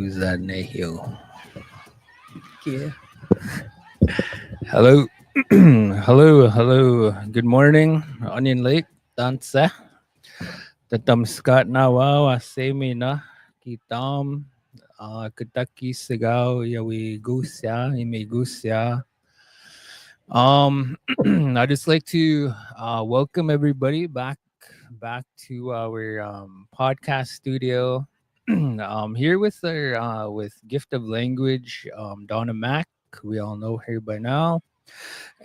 Who's that Nahil? Yeah. Hello. hello. Good morning. Onion Lake. Dansa. Tatam Scott na wow. Asemi na. Kitam. Kentucky Sigaw. Yawi Gusya. Ime Gusya. I just like to welcome everybody back to our podcast studio. Here with our with Gift of Language, Donna Mac. We all know her by now,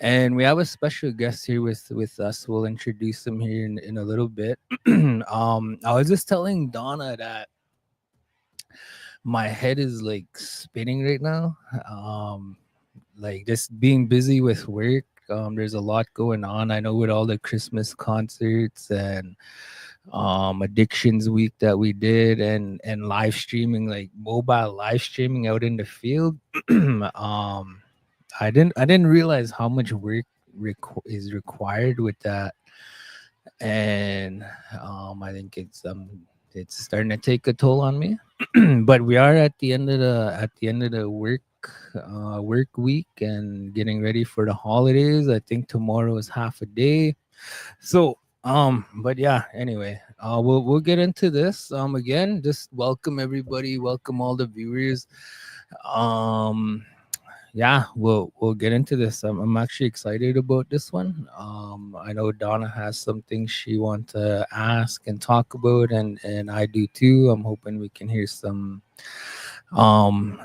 and we have a special guest here with us. We'll introduce him here in a little bit. I was just telling Donna that my head is like spinning right now. Like just being busy with work. There's a lot going on. I know with all the Christmas concerts and addictions week that we did and live streaming, like mobile live streaming out in the field. I didn't realize how much work is required with that, and I think it's starting to take a toll on me. But we are at the end of the work week and getting ready for the holidays. I think tomorrow is half a day. So but yeah, anyway, we'll get into this. Again, just welcome everybody, welcome all the viewers. Um yeah, we'll get into this. I'm actually excited about this one. I know Donna has some things she wants to ask and talk about, and I do too. I'm hoping we can hear some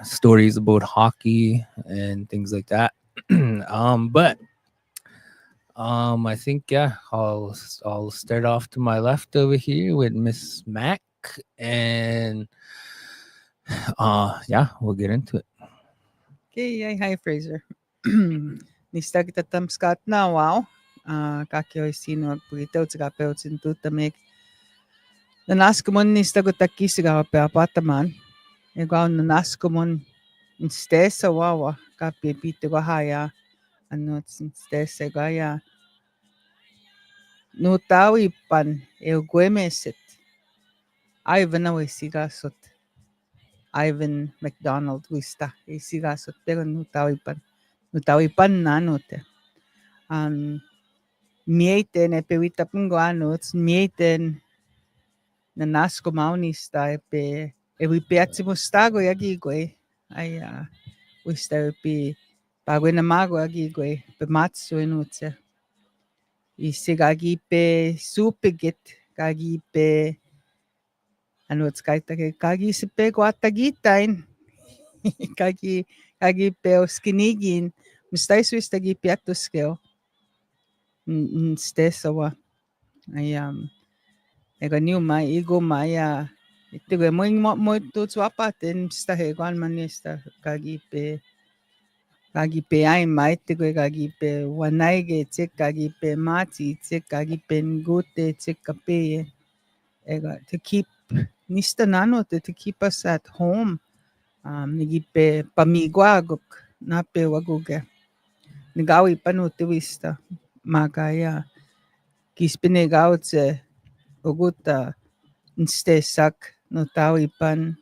stories about hockey and things like that. But I think, yeah, I'll start off to my left over here with Miss Mac, and yeah, we'll get into it. Okay, hi Fraser. Nista kita tam Scott na wow. Kakio sino pagitaw sa kapeo sintu tamek. Nanas ko mon nista ko takis sa kapeo apataman. Ikaw nanas ko mon instesa wawa. Kapi pito ko haya. Ano instesa gaya. Nutawi pan. Eu guemesit. Ivan na sigasot. Ivan MacDonald wista. Sigasot. Pero nutawi pan na note. Mieten e pewita punguanuts, mieten na nasko maunista e wipiatsi mustago yagigwe ay wista pi pagwe na mago yagigwe pe matsu enutse isi gagi pe supigit gagi pe anuts kaita ke gagi si pe guatagitain gagi pe oskinigin mustai wista gi piatos keo stesawa ay ega niu mai ego mai ito ge mo to swapa ten sta he gon manista kagi pe ai mai te kagi pe wanai ge che kagi pe mati che kagi pe ngute che kape ega to keep nista nano to keep us at home nigi pe pamiguagok na pe waguge nigawi panu te wista magaya kispinegaw che oguta Nstesak no tawipan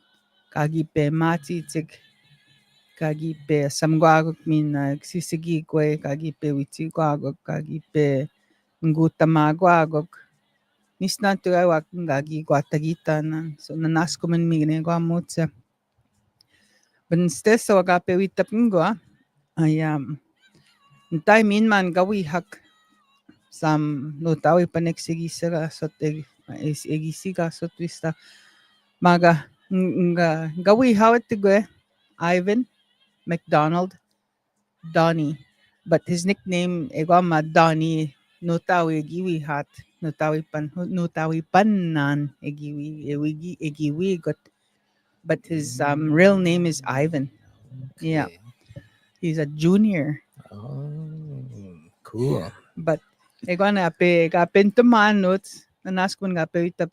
kagipe matitik kagipe samguagok min sisigikwe kagipe witigwagok kagipe ngutamaguagok nisna tuawak gagi guatagitan so nanas ko man migne guamutsa but stesa wagape witapingwa ayam ntay min man gawihak sam no tawipan eksigisara sote is egisiga sotwista maga gawi hawat tigwe Ivan MacDonald Donnie, but his nickname egwama Donnie notawi giwi hat notawi pannan egiwi got but his real name is Ivan. Yeah, Okay. he's a junior. Oh, cool. But egwana gapen tumanot nanas kun gawitap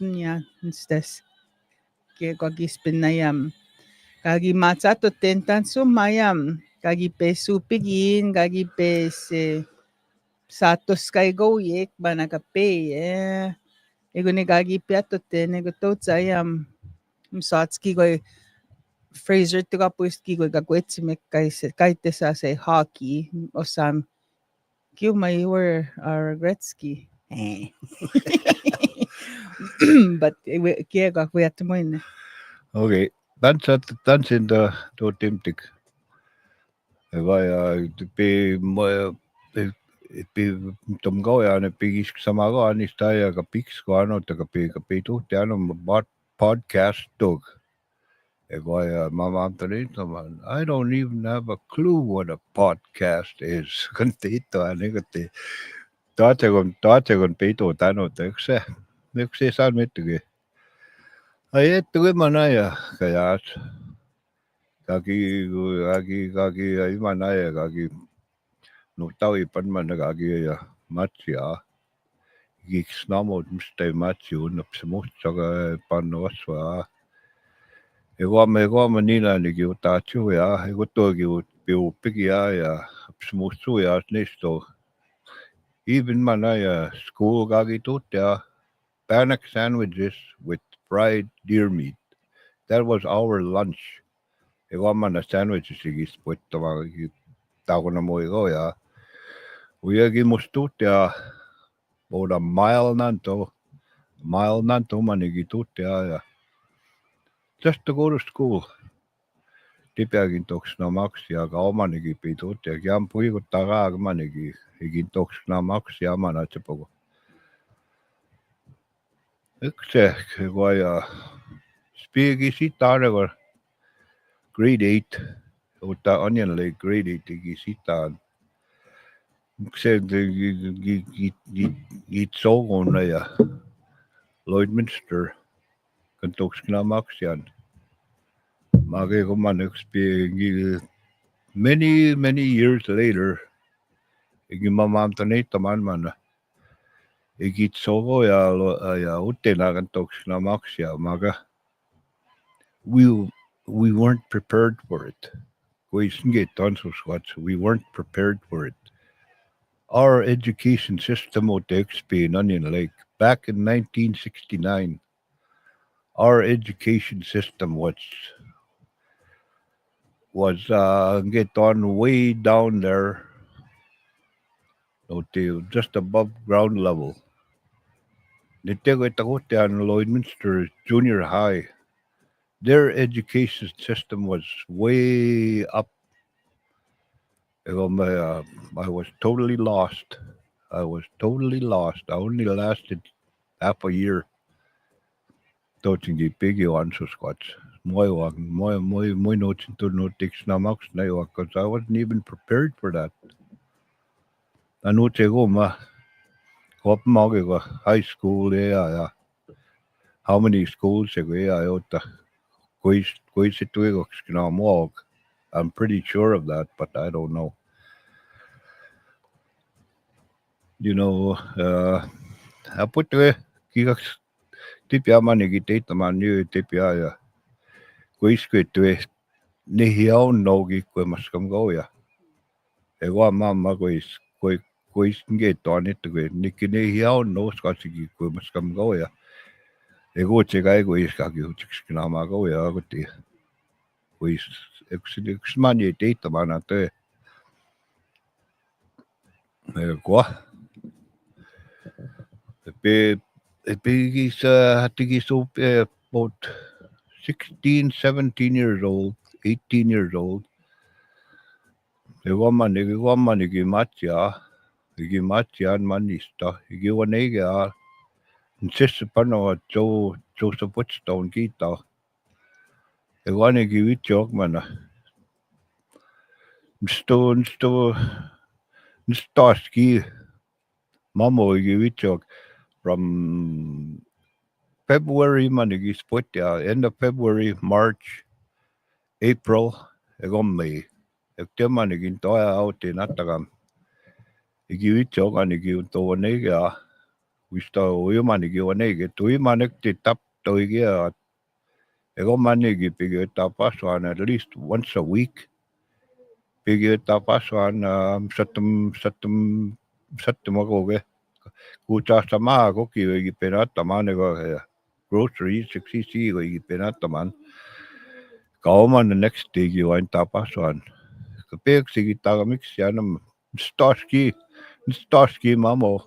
niya instas ke kagis pinayam kagi matsato tentan sumayam kagi pesu pigin kagi pese satos kay goyek banakape eguni kagi piato ten egotot sayam Saatskigoi Fraser tukapuistkigoi kakuetsimek kaitesa se hockey osam Kiumai were Gretzky. But kiega kuyattamoinen. Okei. Tantsin tuo timtik. Vai pi tom goja ne pigisk sama go anista ja ka piks go ano ta ka pi tuhti ano podcast dog. Vai mama Anthony man. I don't even have a clue what a podcast is. Kan tito ane kati. Taate kon pito tano ta yksi. Yksi saa mittukin. Ai ettu mana ja kajaat. Kaki imana ja kaki no tau pan mana kaki ja matsia. Giks namod mistä matsi unnap se muhtsaga panna vasva. Ego me nina ni ki utachu ja ego togi piu pigi ja se muhtsu ja nisto. Even mana ja school kaki tut ja bannock sandwiches with fried deer meat. That was our lunch. Ego mana sandwiches igis puittava taukona moigo ja. Uiagi mustut ja about a mile nanto manigi tut ja. Just to go to school. Tipeagin toks no maksi, aga omanigi pidut ja kiam puigut taga manigi igin toks no maksi ja manatsepogo. Yksi kun ja spiigi sitä arvor grade 8 mutta Onion Lake grade 8 igi sitä yksi git ja Lloydminster kan toks no maksian. Mage kun man yksi spiigi many years later igi mamamta neita man igit sogo ja utena kan toks no maksia maga we we weren't prepared for it. We weren't prepared for it. Our education system at XP in Onion Lake back in 1969, our education system was get on way down there, just above ground level. Nitego on Lloydminster Junior High. Their education system was way up. I was totally lost. I was totally lost. I only lasted half a year. Touching pigi on so squats. Moi notes into notics namax na because I wasn't even prepared for that. Anoche go ma hop go high school yeah. How many schools go yeah ota quiz it I'm pretty sure of that, but I don't know. You know, I put the tipia manigi teita man new tipia ja. Kuiskuittu ni hiau nogi kue maskam goja. E wa mamma kuis nge tonit kue nikine hiau no skasigi kue maskam goja. E go tsegai kuis kaki utsiks kinama goja akuti. Kuis yksi mani teita mana te. E kwa. Hatigis up about 16, 17 years old, 18 years old. Iguaman igimatsia manista, iguanega, insist upon what Joseph Woodstone kita. Iguanegi wichok mana. Nstoski, mamo igi wichok from February manigi split end of February, March, April, egom May. Ektemanigin toya out in Atagam. Igiwichok and igiwtowanega. We start Umanigi Tuimanek the tap toigia. Ego manigi pig tapaswan at least once a week. Pig tapaswan satum magoge. Kucha sama koki penata manego. groceries, siksi go ipenataman. Kauman the next day you ain't tapasuan. Kapag sige tagamix yanam starski mamo.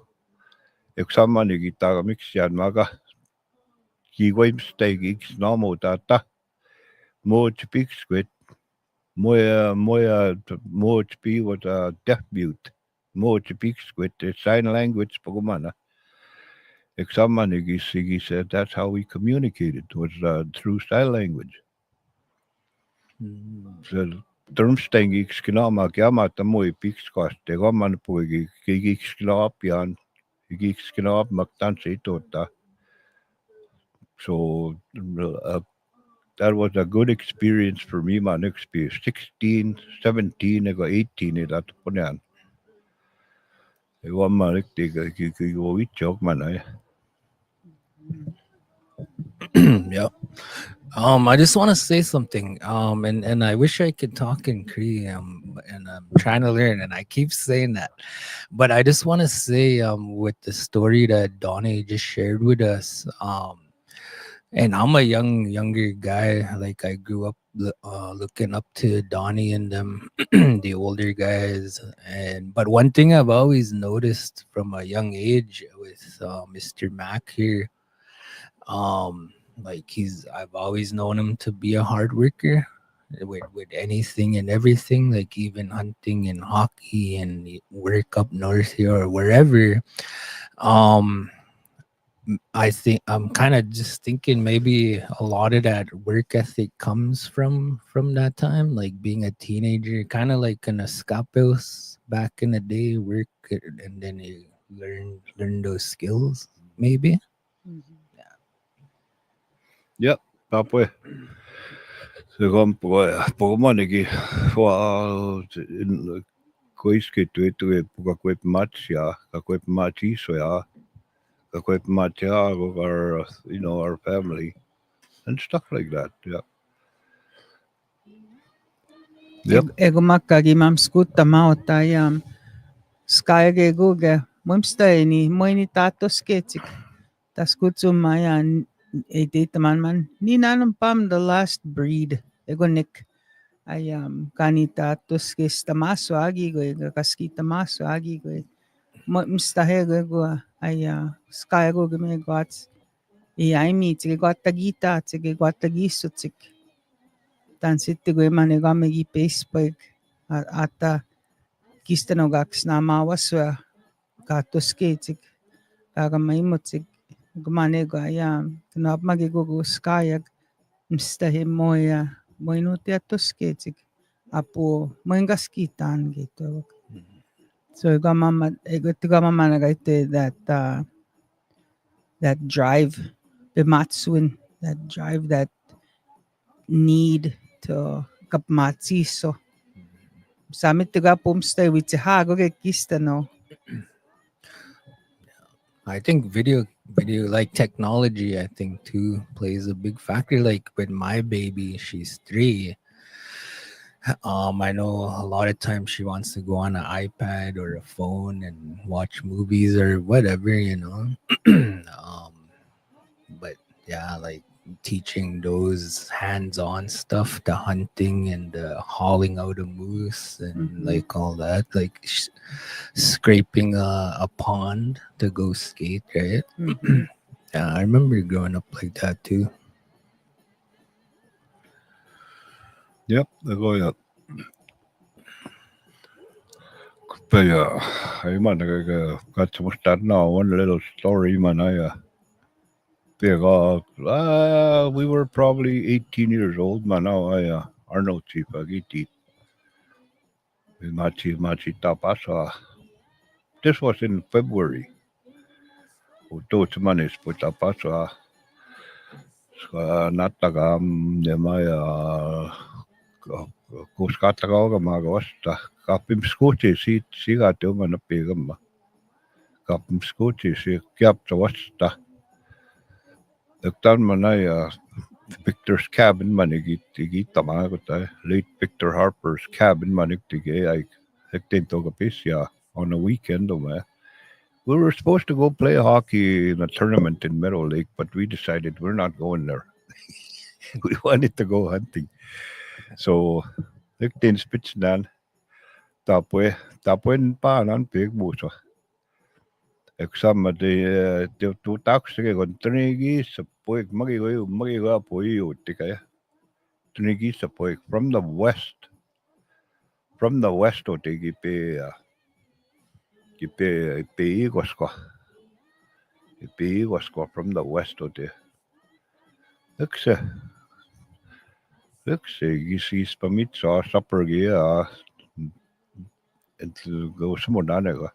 Eksaman ni tagamix yan maga. Kiwim stegi namo tata. Mo chipik squid. Mo chipi was a deaf mute. Mo chipik squid. Sign language pagumana. Examanigi said that's how we communicated was through sign language. So termstängi skinama kiamata moi pikskast ja gamman puigi kiksknap jan kiksknap maktansi tota. So that was a good experience for me. My next experience 16, 17, I got 18 at that point. I got my next joke man. Yeah. I just want to say something. And I wish I could talk in Cree. And I'm trying to learn, and I keep saying that. But I just want to say, with the story that Donnie just shared with us, and I'm a younger guy. Like I grew up looking up to Donnie and them, the older guys. And but one thing I've always noticed from a young age with Mr. Mac here, like I've always known him to be a hard worker with anything and everything, like even hunting and hockey and work up north here or wherever. um I think I'm kind of just thinking maybe a lot of that work ethic comes from that time, like being a teenager, kind of like an escapos back in the day, work and then you learn those skills, maybe. Yep, tapos sekom pomanigi koiske tuetu pukakwep matcha kakwep machi soya kakwep matcha of our our family and stuff like that. Yeah. Yep. Ego makagi mam skuta maota skage guge mumstaini moini tatos ketsik. Tas kutsumaya editaman man ni nanum pam the last breed. Ego nik ayam kanita tuskis tamaso agi go kaski tamaso agi go mstahe go sky go me gots I tsige gotta gita tsige gotta gisu tsik tan sitte go mane game gi Facebook ata kistano gaks na mawaswa katuske tsik kaga maimutsik gumane go ayam knap magi go skayag mstahe moya moinutia tuske tsik apo moingaskitan gitu. So mama nagaite that drive, bimatsuin, that drive, that need to kapmatsi. So samit tiga pumstay with hago ke kistano. I think video like technology, I think too plays a big factor. Like with my baby, she's 3. I know a lot of times she wants to go on an iPad or a phone and watch movies or whatever, but yeah, like teaching those hands-on stuff, the hunting and the hauling out a moose and like all that, like scraping a pond to go skate, right? Yeah, I remember growing up like that too. Yep, I go yep. But I man got to start now one little story man we were probably 18 years old man now Arnold chief agiti machi tapasa. This was in February. Dos manes put tapasa natagam de maya kuskatagaga magawasta kapim skote siga tuma pegama kapim skote si kyap tawasta Dr. Manaya Victor's cabin manigit tamagota late Victor Harper's cabin manigtige I hekten togapisia on a weekend We were supposed to go play hockey in a tournament in Meadow Lake, but we decided we're not going there. We wanted to go hunting. So, nagtin spits nan, tapwe pa nan pig buso. Eksama de tu tax ke kon trigi sa poik magi go apoy utikaya. Trigi sa poik from the west o tigi pe igosko from the west o te. Ekse gis pamit sa supper gia and go some more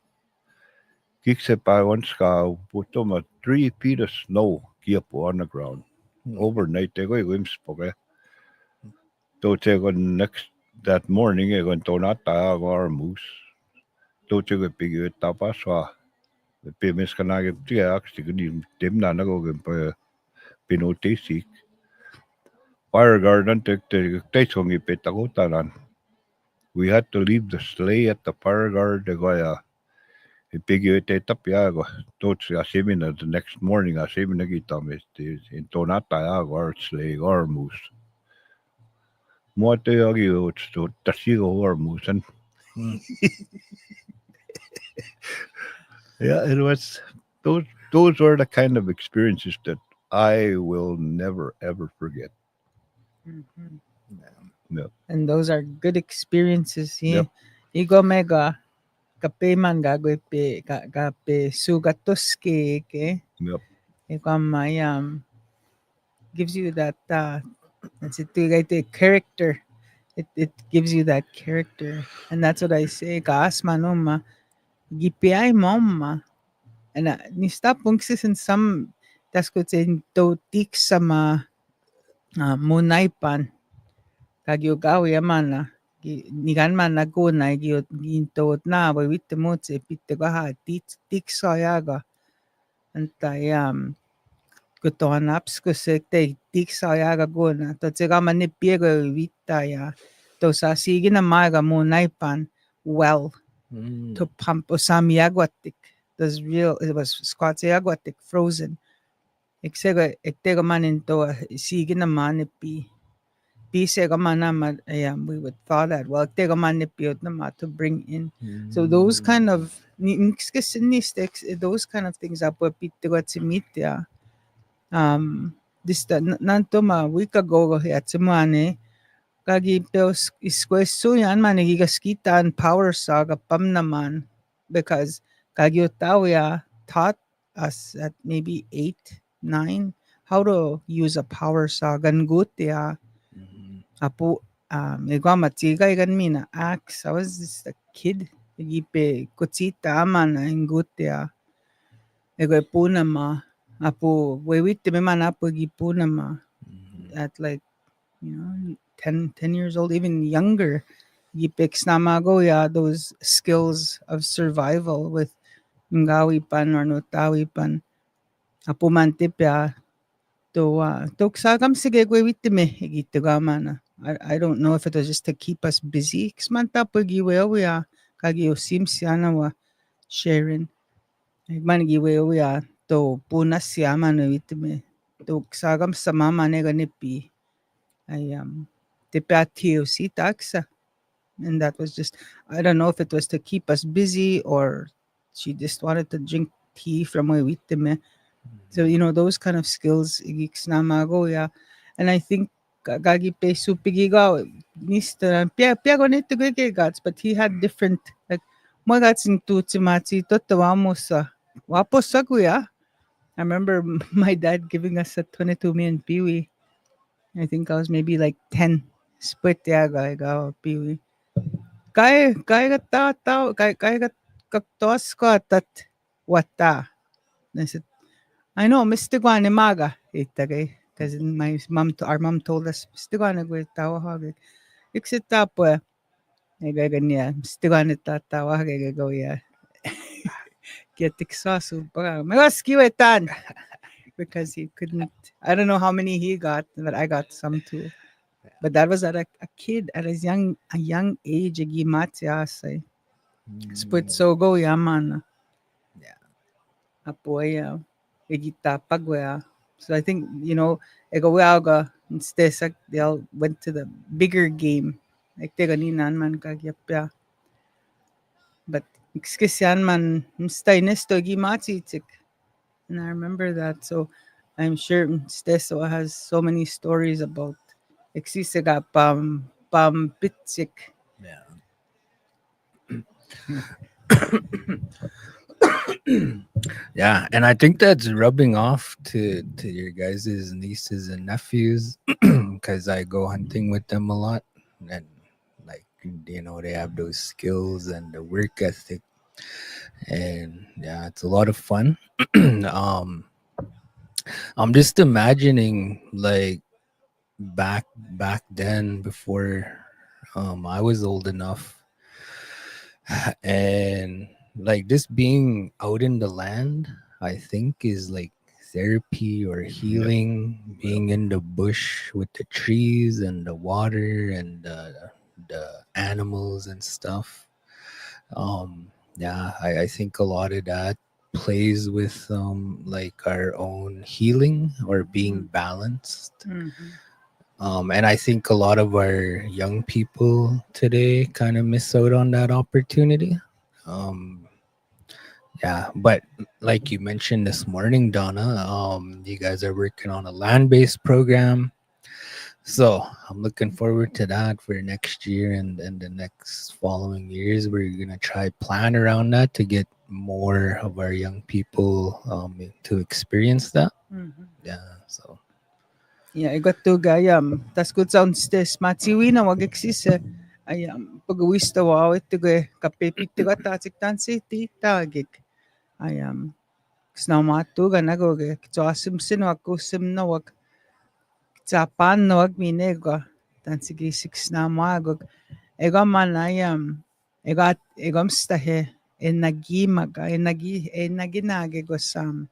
Kikse pa once ka putoma 3 feet of snow kiapo on the ground. Overnight they go wims poke. To te go next that morning e go to nata or moose. To te go pigi tapa swa. Pe mes kana ge tia aksti ni dem na na go ge pino te sik. Fire garden te songi pe tagotaran. We had to leave the sleigh at the fire guard de go Piggy tapiago. Tots asimina the next morning asimina gitamis in tonata or slay or moose. Mote agi to tasigo or moose and yeah, it was those were the kind of experiences that I will never ever forget. Mhm. Yep. And those are good experiences. Yep. Igo mega kape man gago kape sugatoske ke. Yep. Iko may gives you that that's it the character. It gives you that character. And that's what I say. Kaasma no ma gipiay mom. And nista pungsis in some that's good saying to tik sama munaipan kagyogawi amana nigan man nagunay gintot na ba witte motse pitte ga ha tik sayaga antayam kutohan aps ko sekte tik sayaga gona to tsega man piego vitaya to sa sige na maga munaipan well to pump osami agwatik. It was squatse agwatik frozen. Eksega ektega man into sige na man pi pise ka man na we would thaw that well tega man nipiot na ma to bring in. So those kind of those kind of things apo pitte ko tsimitya this nanto ma wika go at simane kagi peos isqueso yan man gigaskita and power saga pam naman because kagyo tawya taught us at maybe 8, 9 how to use a power saw gangutia apo igwa matigay gan mina axe. I was just a kid gipe kutsita man ingutia ego puna ma apo wewit me man apo gipuna ma at like 10 years old, even younger. Gipix namago ya those skills of survival with ngawi pan or notawi pan apo mantipya to sagam sige gwe witime igitugamana. I don't know if it was just to keep us busy. Kismanta pagiwe ya kagi sims yana wa sharing. Man giwe ya to punas yama no witime. To sagam sa mama ne ganipi. I tipatio si taxa. And that was just I don't know if it was to keep us busy or she just wanted to drink tea from my witime. So those kind of skills igiks namago ya. And I think gagi pe supigiga nista pia gonito gats, but he had different like magats in tutsimati totawamos wapos saguya. I remember my dad giving us a 22 million peewee. I think I was maybe like 10 split yaga peewee. Kaya kaya kaktos ko tat wata. I said, I know, Mr. Guanemaga. Because our mom told us, Mr. Guanemaga, tawahag. Exit tapo, ganya, Mr. Guaneta, tawahag, go, yeah. Get exhausted. Mawaskiwetan. Because he couldn't, I don't know how many he got, but I got some too. But that was at a kid, at a young age, gimatia, say. Split so go, yaman. Yeah. apoya igitapagwa. So I think egawaga instead they all went to the bigger game. Like te ganinan man kagyapya. But ikskisyan man stay nesto gimachitik. And I remember that. So I'm sure Steso has so many stories about Exisega Pam Pitsik. Yeah. Yeah, and I think that's rubbing off to your guys' nieces and nephews because I go hunting with them a lot, and like they have those skills and the work ethic, and yeah, it's a lot of fun. um, I'm just imagining like back then before I was old enough and like just being out in the land I think is like therapy or Yep. healing, Yep. being in the bush with the trees and the water and the animals and stuff. Yeah, I think a lot of that plays with like our own healing or being balanced. Mm-hmm. And I think a lot of our young people today kind of miss out on that opportunity. Um, yeah, but like you mentioned this morning, Donna, you guys are working on a land-based program. So I'm looking forward to that for next year and the next following years. We're gonna try plan around that to get more of our young people to experience that. Mm-hmm. Yeah, so Yeah, I got to gayam. Tas good sound stes matsiwi na wag existe. Ayam pagawis to wow ito ge kapepit to tatik tansi ti tagik. Ayam snamatu ga nago ge asim sin wag kusim na wag Japan no wag minega. Tansi gi six na magog. Ego man ayam. Egom stahe enagi maga enagi nage go sam.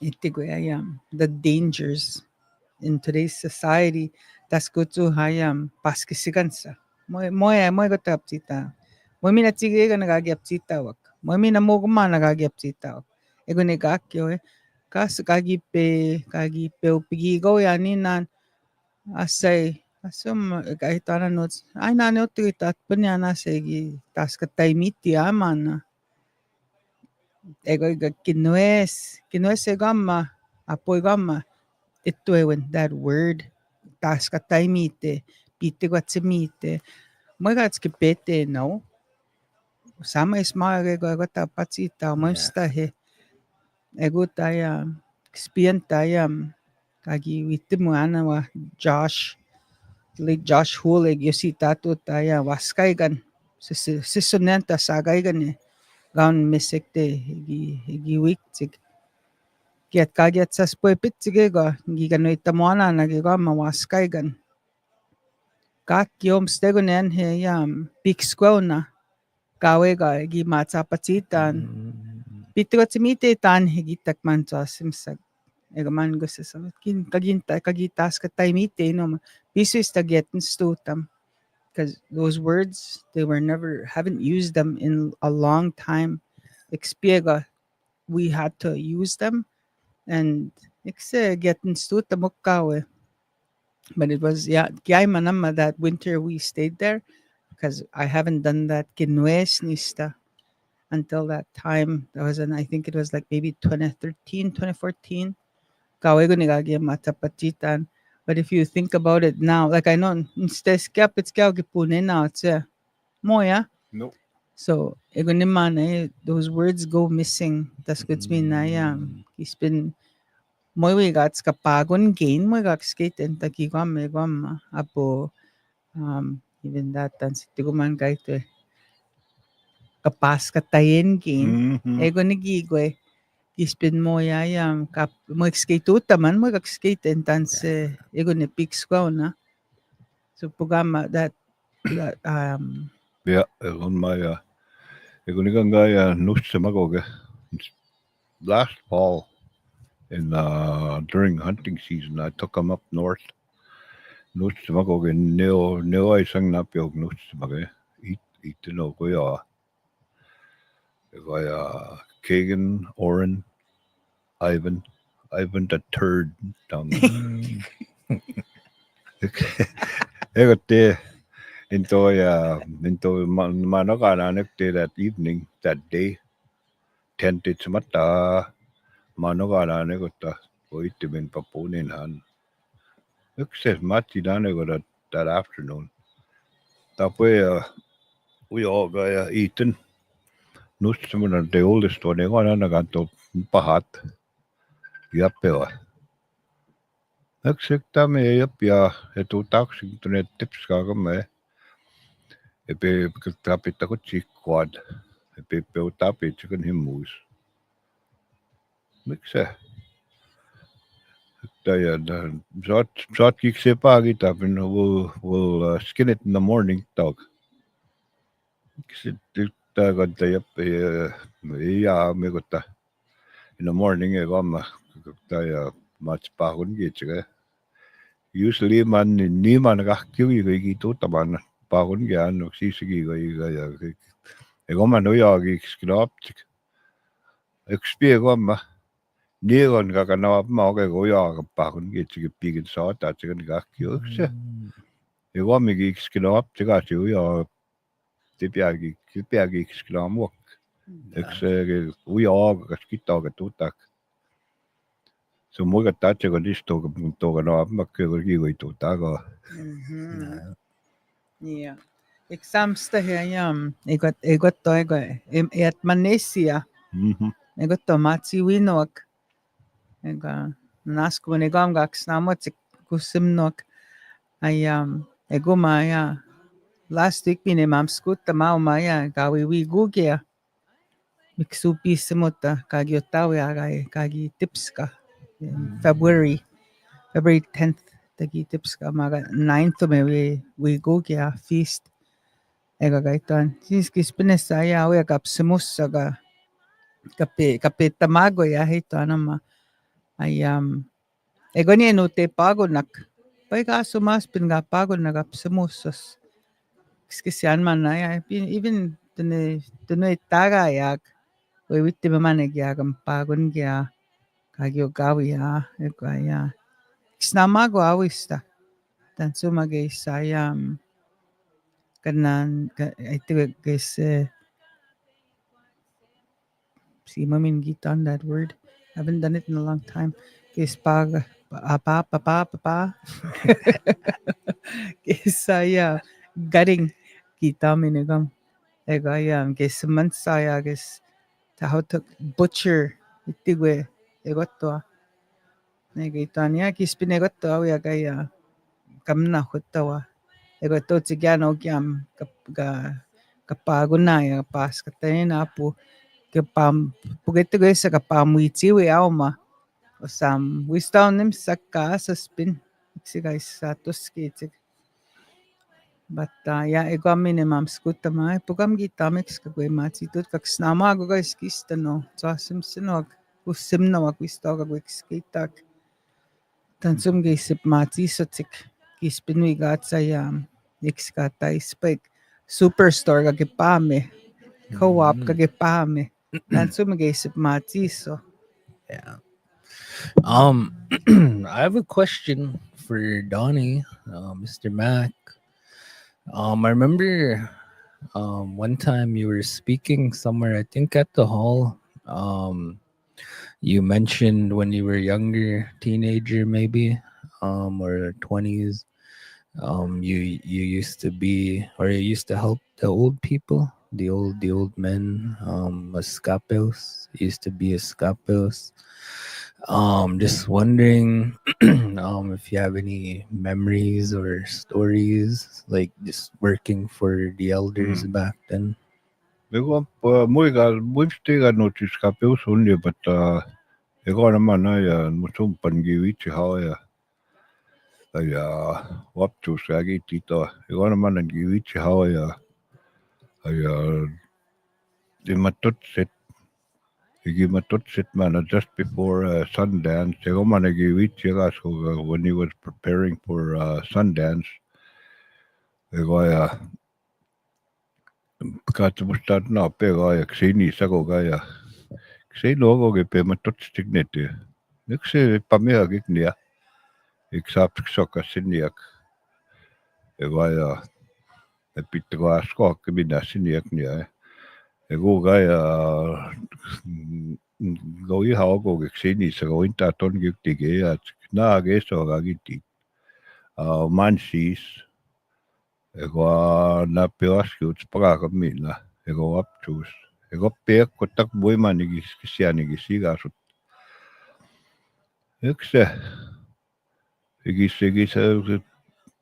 Itigo ayam. The dangers in today's society, tas kutsu hayam paskisigansa. Moy ko tapsita. Moy mina tige ka nagagyapsita wak. Moy mina mo kuma nagagyapsita wak. Ego negakyo kas kagipe upigigo yaninan asay asum kahit ano notes ay nanyo tigita at panyana segi tas kataymiti aman ego kinues egama apoy gama ito when that word tas kataymite pite kwatsimite moigats kipete no sama isma ego tapatsita yeah. moista he ego taya experience taya kagi witimu ana wa Josh like Josh Hulig yosi tatu taya waskaigan sisonenta sagaigan eh gaun misekte higi wiktik kiat kagiat sa spoipit sige go gigan itamuana nagiga mawaskaigan kak yom stegonen he yam pikskwona kawega gi matsapatsitan Mm, pitwatsimite tan higitak man simsag egaman gusto sa kagitas ka taimite no piso is tagetin stutam because those words they were never haven't used them in a long time expiega we had to use them and ikse getting stutam mukawe but it was yeah kaya manama that winter we stayed there because I haven't done that kinues nista until that time. That was I think it was like maybe 2013, 2014. Kaway ko nigagi matapachitan. But if you think about it now, like I know, instead skap it's kaya gipunin now, it's moya. No. So, ego naman those words go missing. Tas goods mean na he's been moy we got kapagon gain moy got skate and takigam egam apo even that tan sitiguman kaito kapas katayin gain. Mm-hmm. Ego nagigwe. Ispin mo yayam kap mo skate utaman mo skate entonces ego ne pix ko na so programa that Yeah, on my Egunigangaya Nussamagoga last fall in during hunting season I took him up north. Nussamagoga no I sang napio Nussamaga eat no goya. Kagan, Oren, Ivan, Ivan the third. Tama. Mm. Ego te into manogana that evening, that day, tented mata manogana negota, oitimin papunin han. Except Mati Danago that afternoon. That way, we all got eaten. Nustumuna, the oldest one, they got on to Pahat, Yapeva. Except me, Yapia, et two taxing to net tips kagame, a babe could tap it a chick quad, a babe built up it chicken him moose. Mixe, the shot kicks a pag it up and we'll skin it in the morning, dog. Got the yeah, me got the in the morning, I got my much pagun git. Usually, man, ni man kakkiwi gitu taman pagun gian no sisigi go ego man no yagi sknop expie go ma ni gon ka kana ma go go ya pagun git sig pigin sa ta chicken gakki se Mm. ego mi gi sknop tiga chu ya tipiagi sknam wok ex we all skita ga tutak so mo ga ta che go disto to ga no ma ke go gi go to Mhm. Yeah. Yeah. Examsta here egot to ego et manesia Mhm. egot to matsi winok ega nasku negam gaks namot kusimnok ego maya last week pine mam skutta mau maya gawi wi gugia miksupi simota kagiotawi kagi tipska in February 10th tagi tipska maga 9th me we gugia feast ega gaitan sis kispinesa ya we kapsimussa ga kape tamago ya hito anama ego ni no te pagonak pai ka sumas pin ga pagonak kapsimussas kiskisian man na ya even tene taga yak we witti mamane gya gam pagon gya kagyo gawi ya ego ya kisnamago awista tan sumage sayam kanan ito guys see mamin gitan that word. Haven't done it in a long time. Guys pag pa guys saya garing kita minigam egayam guys mansaya guys how to butcher itigwe egoto negitanya guys pinegoto ya gaya kamna hutawa egoto tigano gyam kapaguna ya pas katena po kapam pugete guys sa kapamwitiwi alma osam wisdom nim sakka sa spin si guys sa tuski but ya ego minimum skuta mai pugam gitamix ka gwe mati tut kak snama go guys kistano sa simsinog usimna wa kwisto ka gwe skitak tansum gisip mati so tik kispin wi gat sa ikskata ispek superstore ka gipame co-op ka Mm. gipame tansum gisip mati so Yeah. I have a question for Donnie, Mr. Mac. I remember one time you were speaking somewhere, I think at the hall. You mentioned when you were younger, teenager maybe, or 20s. You used to be, or you used to help the old people, the old men, escapos. Used to be escapos. Just wondering, if you have any memories or stories, like just working for the elders Mm. back then. Ego muy stiga notis kapeu sunni but ego na mana ya mutum pangi wichi how ya wap tu sagi tito ego na mana gi wichi how ya imatot set igi matot set mana just before Sundance ego mana gi wichi so when he was preparing for Sundance ego ya katsomusta na pega ja ksini sagoga ja ksini logoga pema totsigneti. Yksi pamia gignia. Ik saab sokas sinniak. Ja pitkä askoakki minä sinniaknia. Ja kuuga ja go ihan ogoga ksini sago inta ton giktige ja na gesoga gitti. Man siis. Ego napilaskuut paraga minna. Ego aptuus. Ego piekko tak voimanigi sianigi sigasut. Yksi igis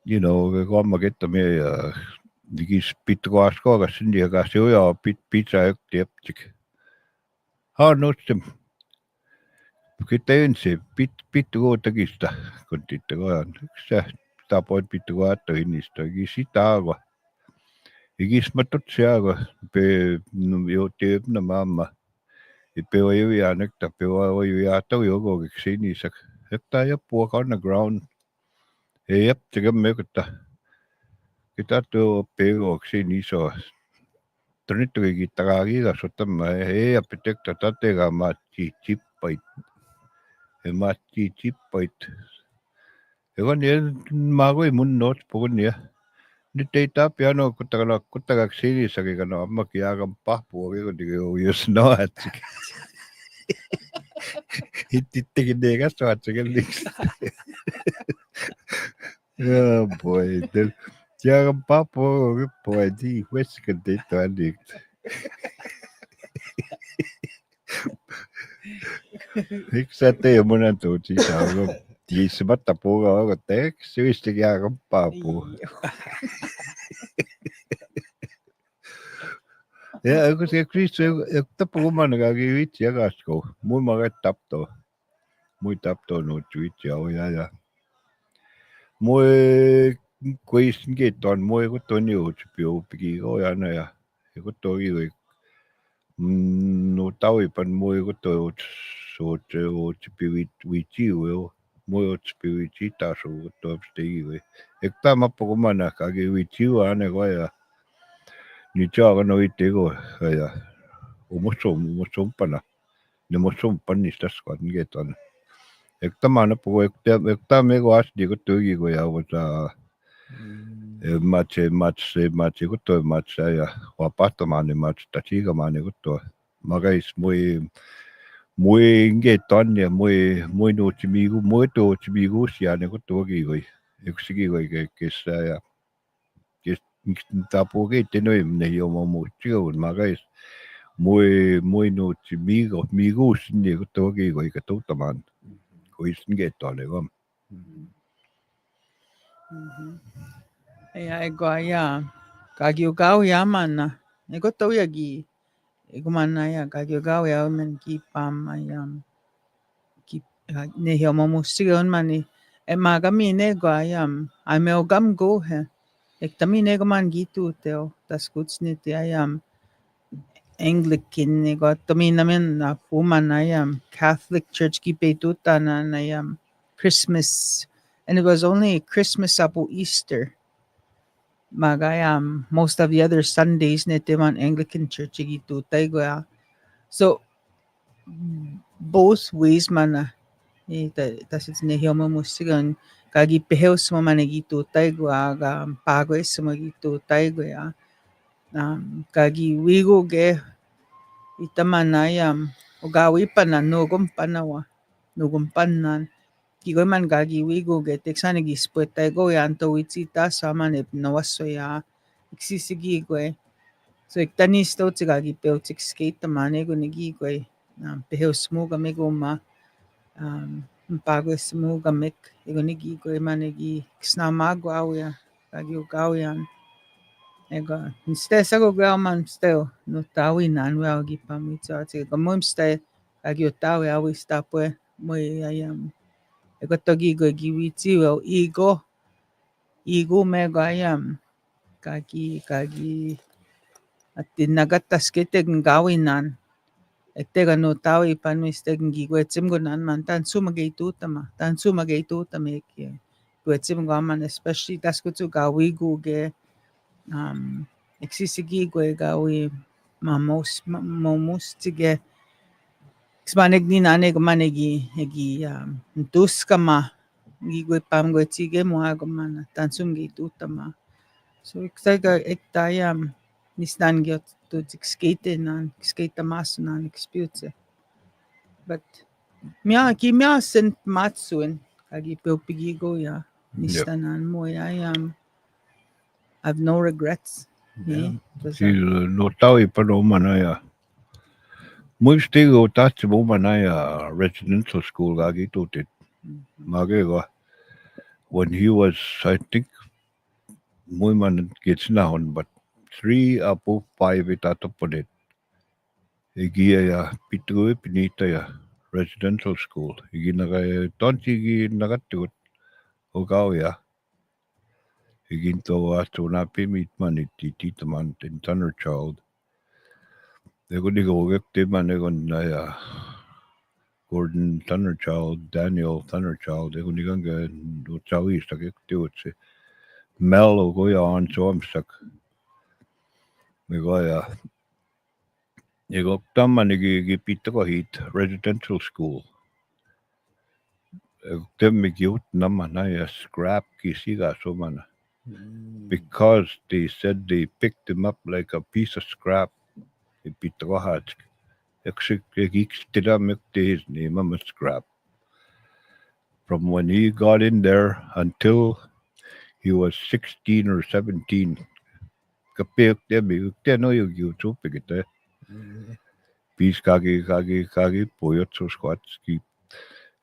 you know ego amma kettamia ja igis pitko askoga sinni aga se oja pizza tieptik. Nutsim. Kita ensi pitko takista kun titkoan. Yksi tapoin pitko atto hinnista igis itaagua. Igis matutsia pe jo teep na mamma. Pe oju ja nekta pe oju ja to jogo ksini sak. Hekta ja puok on the ground. Jep, tiga mekta. Kita to pego ksini so. Trinito gitara giga sotama ja petekta tatega matti chippait. Matti chippait. Egon ja magoi mun not punia. Nyt ei tää piano kuttaka ksini no amma kiagan pahpu ogi kun digo jos noat. Hittikin nega soatsakel liks. Oh boy. Kiagan pahpu ogi boy di weskan teitä andikt. Miksi et ei munen tuut sisään? Tiisematta puhuga ogo teeks syystä kiagan pahpu. Ja kun se Kristo tappo kummanagakin vitsi jagasko. Mui magat tapto. Mui tapto nuut vitsi ja. Mui kuisin keittoon mui kun ton juutspio piki ojana ja kun toi no tauipan mui kun toi suutspio vitsi jo. Mui utspio vitsi tasu kun toi stegi. Ekta mappo kummanagakin vitsi ane koja. Ni tjaaga no itego ja umosumpana. Ne mosumpannista skadn getan. Ekta mana pugo ekta mego asdi ko tugi ko ja vota matche ko to matche ja vapahtamani match tachiga mani ko to. Magais mui getan ja mui no chimigu mui to chimigu siane ko tugi ko. Yksiki ko kes ja tapo ke tenoi ne yo mo tio magais muy no migo sinne ko togi ko ka totaman ko isin ge tole gom Ja ego ja kagiugau ja mana. Ego tau ja gi. Ego mana ja kagiugau ja men ki pam ja ki ne hio mo musika on mani. E magami nego ja ai me ogam go he. Ek tami nego man gitu teo das kutsni te ja Anglican nego tami namen na fuman ja Catholic Church ki petuta na ja Christmas, and it was only Christmas apo Easter. Magayam most of the other Sundays netiman Anglican Church gitu tayo. So both ways man tas ne hioma musigan kagi peheus mo man gitu tayo aga pagwes mo gitu tayo kagi wigo ge itamanayam ugawi pa na nugum panan kigo man gagi wigo ge teksan gisput tayo yanto witsita saman ip nawaso ya iksisigi gwe so iktanis to tsigagi peo skate tamane go nigi gwe peheo smuga mego ma pago smuga mek ego nigi gwe manegi snamago awya gagi ugawian ego instead sago gwa man steo no tawi nan wa gi pamitsa tsigo mo instead gagi tawi awi stapwe mo ayam ego togi go gi witsi well ego mego ayam kagi at nagatas kiteg gawinan etega no tawi panwisteg gigwetsim gunan man tan sumagaytutama ki gwetsim gaman especially tas kutsu gawi guge Nagsisigi ko gawi mamus sige. Kismanig ni nanay ko manigi tus kama gigoy pam go sige mo hago man tansum gi tutama. So iksaga ektayam nistan gyot to skate nan skate mas nan experience. But mia sent matsun kagi pigigo ya Yep. nistanan mo ya I've no regrets. Yeah. Si no tau I pano manaya. Muisti go tatsi mo manaya residential school gagi tutit. Magego. When he was, I think, muy man gets nahon, but 3 up 5 itatoponit. Igia ya pitui pinita ya residential school. Igi naga tonti igi nagatut ogao ya. Iginto ato na pimit man iti titaman in Thunder Child. Ego nigo wekte man egon na ya Gordon Thunderchild, Daniel Thunderchild, ego niganga do chawi stak ekte utse. Mel ogo ya on so am stak. Ego ya ego tamman igi pitako hit residential school. Ego tem igi ut naman na ya scrap kisiga so man. Because they said they picked him up like a piece of scrap. Pitako hat. Exik stida mekte his name am scrap. From when he got in there until he was 16 or 17. Kapek demi no you pigete. Peace kagi poyot so squatski.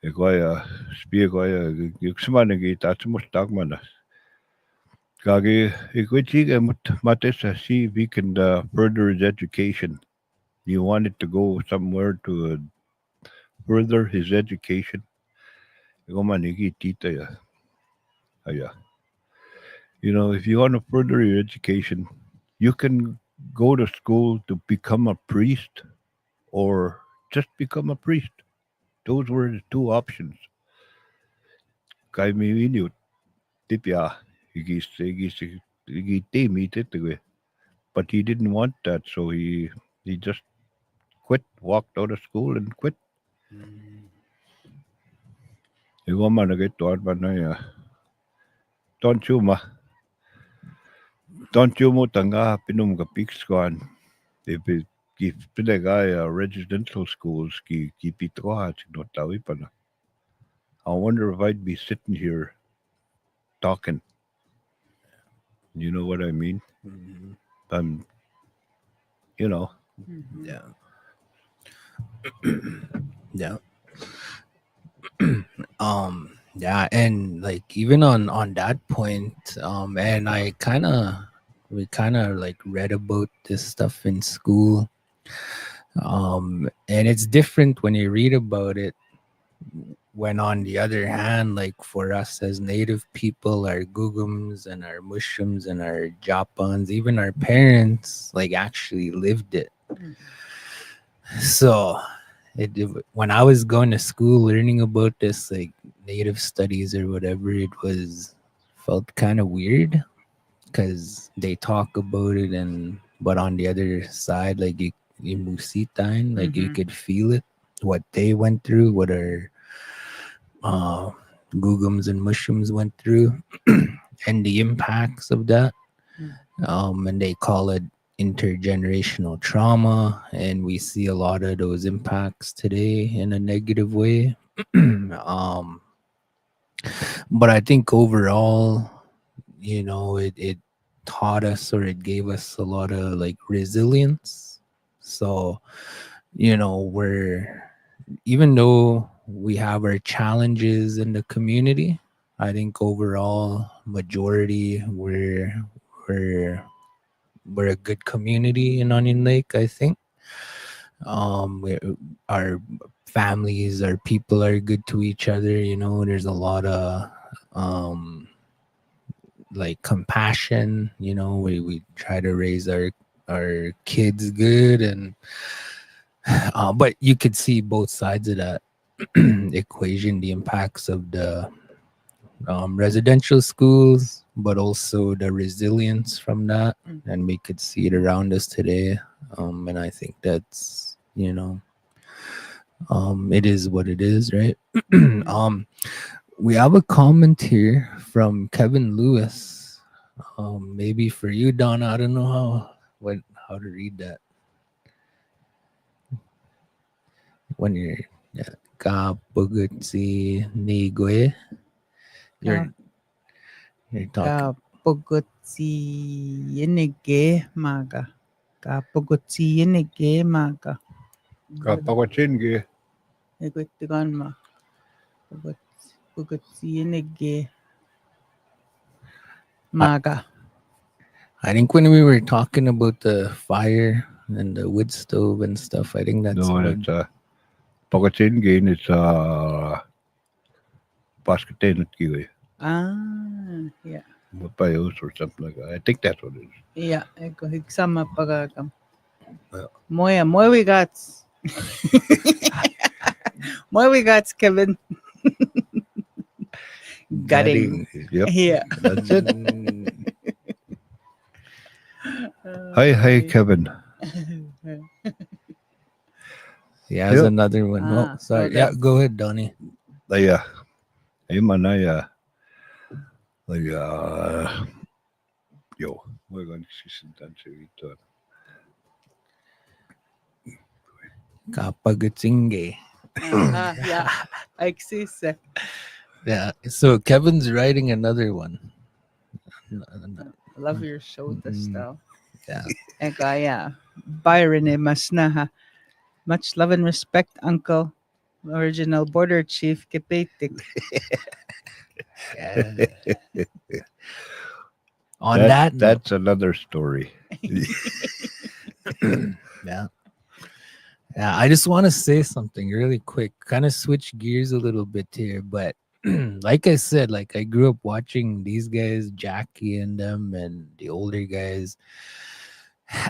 Egoya spiegoya yuxmanagi that's much dogmana. Kagi equichi matesa see if he can further his education. He wanted to go somewhere to further his education. Egomanigi tita ya. Aya. You know, if you want to further your education, you can go to school to become a priest or just become a priest. Those were the two options. Kai mi inu tipya igitimi. But he didn't want that, so he just quit, walked out of school and quit. Igoma na get to na don't you ma don't you mo tanga pinum ka pics gone. If guy residential schools ki pitroha no tawipana. I wonder if I'd be sitting here talking. You know what I mean? I'm, you know. Yeah. Yeah. Yeah, and like even on that point, and we kind of like read about this stuff in school. And it's different when you read about it, when on the other hand, like for us as native people, our gugums and our mushrooms and our japans, even our parents like actually lived it. So when I was going to school learning about this like native studies or whatever, it was felt kind of weird because they talk about it, and but on the other side, like you musitain, like you could feel it, what they went through, what our gugums and mushrooms went through, and the impacts of that. And they call it intergenerational trauma, and we see a lot of those impacts today in a negative way. But I think overall, it taught us, or it gave us a lot of like resilience. So we're, even though we have our challenges in the community, I think overall majority we're we're a good community in Onion Lake, I think. Our families, our people are good to each other. There's a lot of like compassion. We try to raise our kids good, and but you could see both sides of that equation, the impacts of residential schools, but also the resilience from that, Mhm. and we could see it around us today. And I think that's it is what it is, right? um, we have a comment here from Kevin Lewis. Maybe for you, Donna. I don't know what how to read that when you're yeah, Kapugutsi Nigwe. Ka You're you're talking. kapugot si Yenige Maga. Kapugot si Yenige Maga. Good. Kapawachingi. Egwitigan ma. Pugot pugot si Yenige I, Maga. I think when we were talking about the fire and the wood stove and stuff, I think that's No, what. it's Pawachingi, it's Pascatin Kiwi. Yeah. Mapayos or something like that. I think that's what it is. Yeah. Eko higsama pagagam. Yeah. Moya we got. Moya we got Kevin. Gutting. Yep. Yeah. That's it. Mm, Hi, Kevin. he has Yep. another one. Oh, Ah, sorry. okay. Yeah, go ahead, Donnie. Ay, Imanaya. Ay, yo. We're going to see some dance ito. Kapagutsinge. Yeah. I see. Yeah. So Kevin's writing another one. Love your show Mm, style. yeah. Eka, yeah. Byron e Masnaha. Much love and respect, Uncle. Original Border Chief Kepetik. Yeah. On that note, That's another story. yeah. Yeah, I just want to say something really quick. Kind of switch gears a little bit here, but like I said, like I grew up watching these guys, Jackie and them, and the older guys.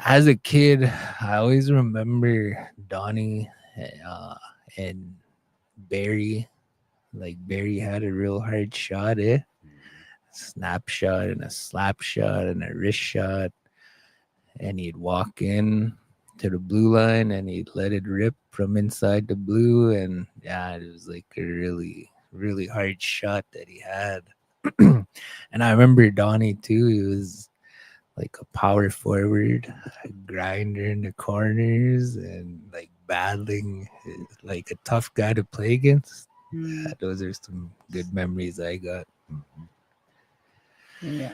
As a kid, I always remember Donnie uh, and Barry. Like Barry had a real hard shot, snapshot and a slap shot and a wrist shot, and he'd walk in to the blue line and he'd let it rip from inside the blue, and yeah, it was like a really hard shot that he had. And I remember Donnie too. He was like a power forward, a grinder in the corners, and like battling, like a tough guy to play against. Yeah, those are some good memories I got. Yeah.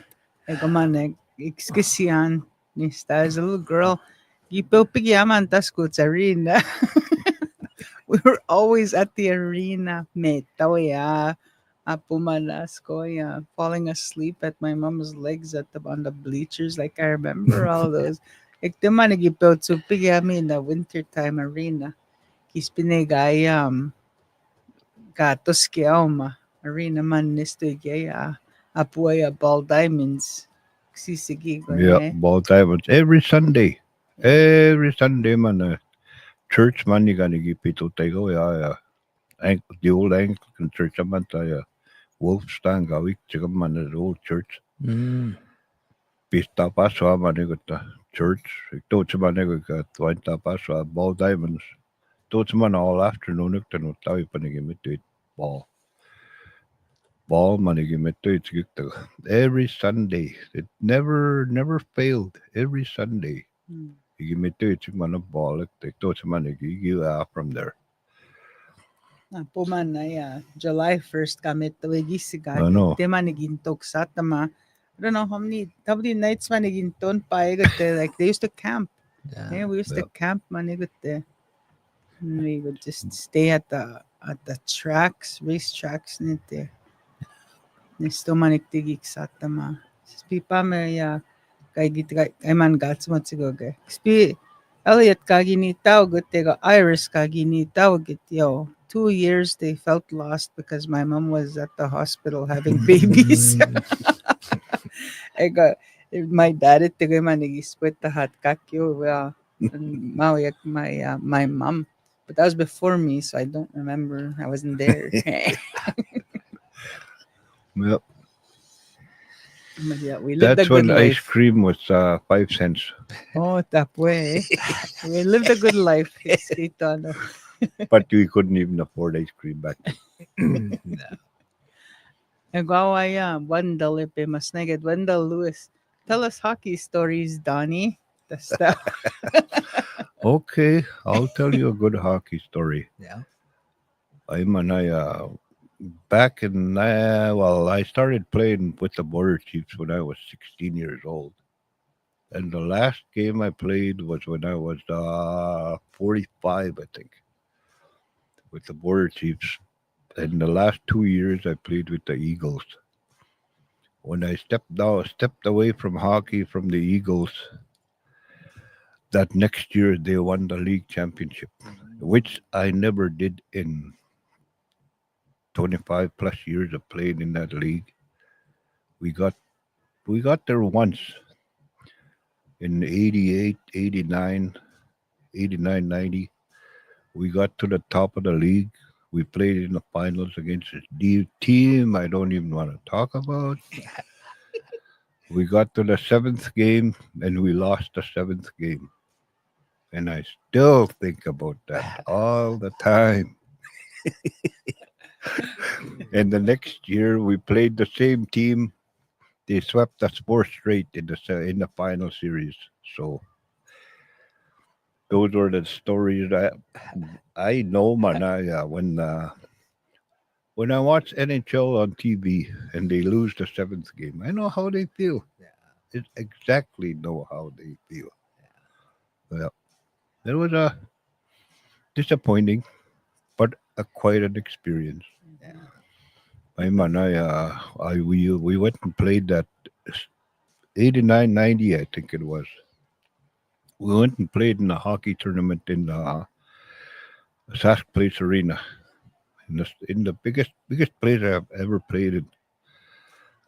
Eka man, excuse Nista as a little girl. Gipilpigyaman taskuts arena. We were always at the arena. Metawaya. Apumalas ko, yeah, falling asleep at my mom's legs on the bleachers. Like I remember all those. Like the man nagipil to pigami in the wintertime arena. Kispinegayam gatos kiauma arena man nisto gaya apuaya ball diamonds. Sisigi ko Yeah, eh. ball diamonds every Sunday. Every Sunday, man. Church man, you gonna give people take away. The old Anglican church, man. Wolfstang, gawik, chicken man, the old church. Mm. Pista paswa man, you got the church. Toach man, you got Twinta paswa, ball diamonds. Toach man all afternoon, you can tell you panig to it. Ball. Ball man, you to it. Every Sunday. It never failed. Every Sunday. Hmm. You give me to it, man, a ball. Toach man, you out from there. Puman na yeah. July 1st kami tawagi si I Gagi. know. Tema nagintok sa tama. I don't know how many nights man naginton pa like they used to camp. Yeah. Yeah, we used to Yeah. camp man and we would just stay at the tracks, race tracks nite. Nisto maniktigik sa tama. Pipa me ya kay gitray kay man gats mo sigoge. Spi Elliot kaginitaw gutego Iris kaginitaw gityo. 2 years they felt lost because my mom was at the hospital having babies. Mm. Ega my dad it tigo man split the hot kakyo and my mom. But that was before me, so I don't remember. I wasn't there. Yep. But yeah, we lived a That's good when ice life. cream was 5 cents. Oh, tapwe. We lived a good life. Iskito, no. But we couldn't even afford ice cream back then. No. Nagwawaya, Wendell Ipe, mas naged. Wendell Lewis. Tell us hockey stories, Donnie. That's that. Okay, I'll tell you a good hockey story. Yeah. I'm and I back in I started playing with the Border Chiefs when I was 16 years old, and the last game I played was when I was 45, I think, with the Border Chiefs. And the last 2 years I played with the Eagles. When I stepped away from hockey from the Eagles, that next year they won the league championship, which I never did in 25 plus years of playing in that league. We got we got there once in 88, 89, 89, 90. We got to the top of the league. We played in the finals against a team I don't even want to talk about. We got to the seventh game and we lost the seventh game. And I still think about that all the time. And the next year we played the same team. They swept us four straight in the final series. So those were the stories that I know, man. When I watch NHL on TV and they lose the seventh game, I know how they feel. Yeah. It exactly know how they feel. Well, it was a disappointing, but a quite an experience. Yeah. My man, we went and played that 89, 90, I think it was. We went and played in a hockey tournament in the Sask Place Arena, in the biggest place I've ever played in.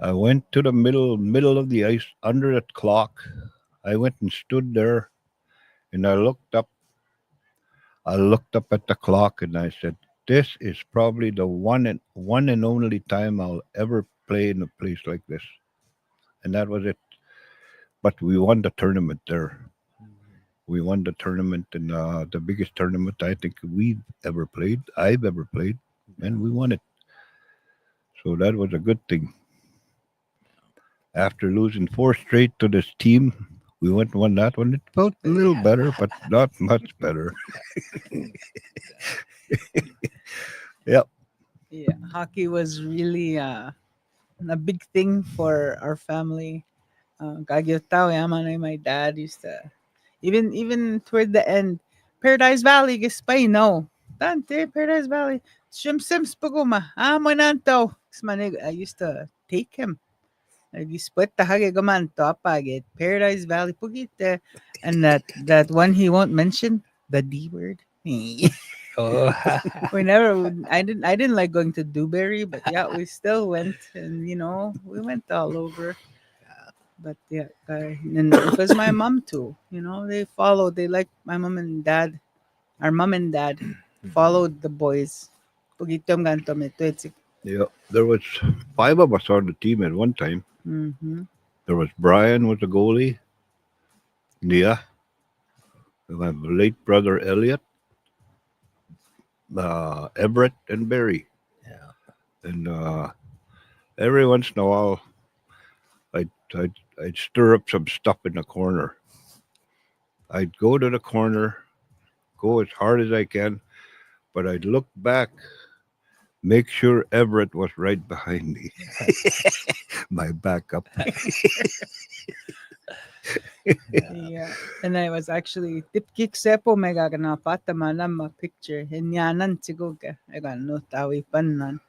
I went to the middle of the ice under the clock. I went and stood there, and I looked up at the clock, and I said, "This is probably the one and only time I'll ever play in a place like this." And that was it. But we won the tournament there. Mhm. We won the tournament, and the biggest tournament I think I've ever played, and we won it. So that was a good thing. After losing four straight to this team, we went and won that one. It felt a little better, but not much better. Yep. Yeah, hockey was really a big thing for our family. Kagyotaw, yaman, my dad used to even toward the end. Paradise Valley, gispay no. Dante, Paradise Valley. Shim Sims Paguma. Mananto. I used to take him. Split the hage gaman to apagit. Paradise Valley Pugite. And that one he won't mention, the D word. Oh. I didn't like going to Dewberry, but yeah, we still went, and we went all over. But yeah, and it was my mom too. They followed. They like my mom and dad. Our mom and dad Mhm. followed the boys. Pugitom gantom ito. Yeah. There was five of us on the team at one time. Mm-hmm. There was Brian was the goalie, Nia, my late brother Elliot, Everett, and Barry. Yeah. And every once in a while, I'd stir up some stuff in the corner. I'd go to the corner, go as hard as I can, but I'd look back, make sure Everett was right behind me, my backup. Yeah. Yeah. And I was actually tipkik sepo mega na pata manam ma picture. Hinyanan siguga. I got no tawi panan.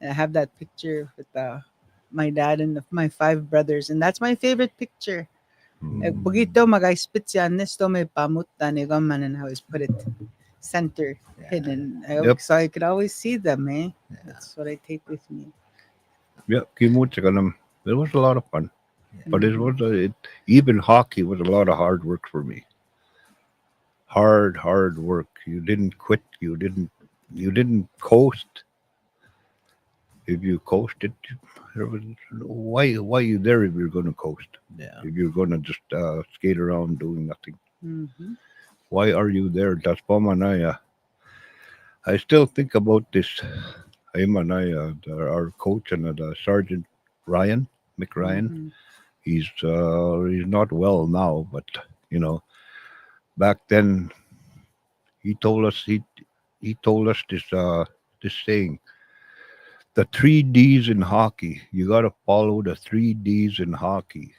And I have that picture with my dad and my five brothers, and that's my favorite picture. Mm. Bugito magaispit siya nesto may pamutan ni gaman, and I always put it center Yeah. hidden. Yep, So I could always see them, eh? Yeah. That's what I take with me. yep, Kimutsikanam. It was a lot of fun, but it Mhm. was even hockey was a lot of hard work for me. Hard work. You didn't quit. You didn't coast. If you coasted, there was, why you there if you're going to coast? Yeah. If you're going to just skate around doing nothing, Mm-hmm. why are you there? That's Pamanaya. I still think about this. Aymanaya, our coach and Sergeant Ryan McRyan. Mm-hmm. He's not well now, but you know, back then he told us he told us this saying: the three D's in hockey. You got to follow the three D's in hockey.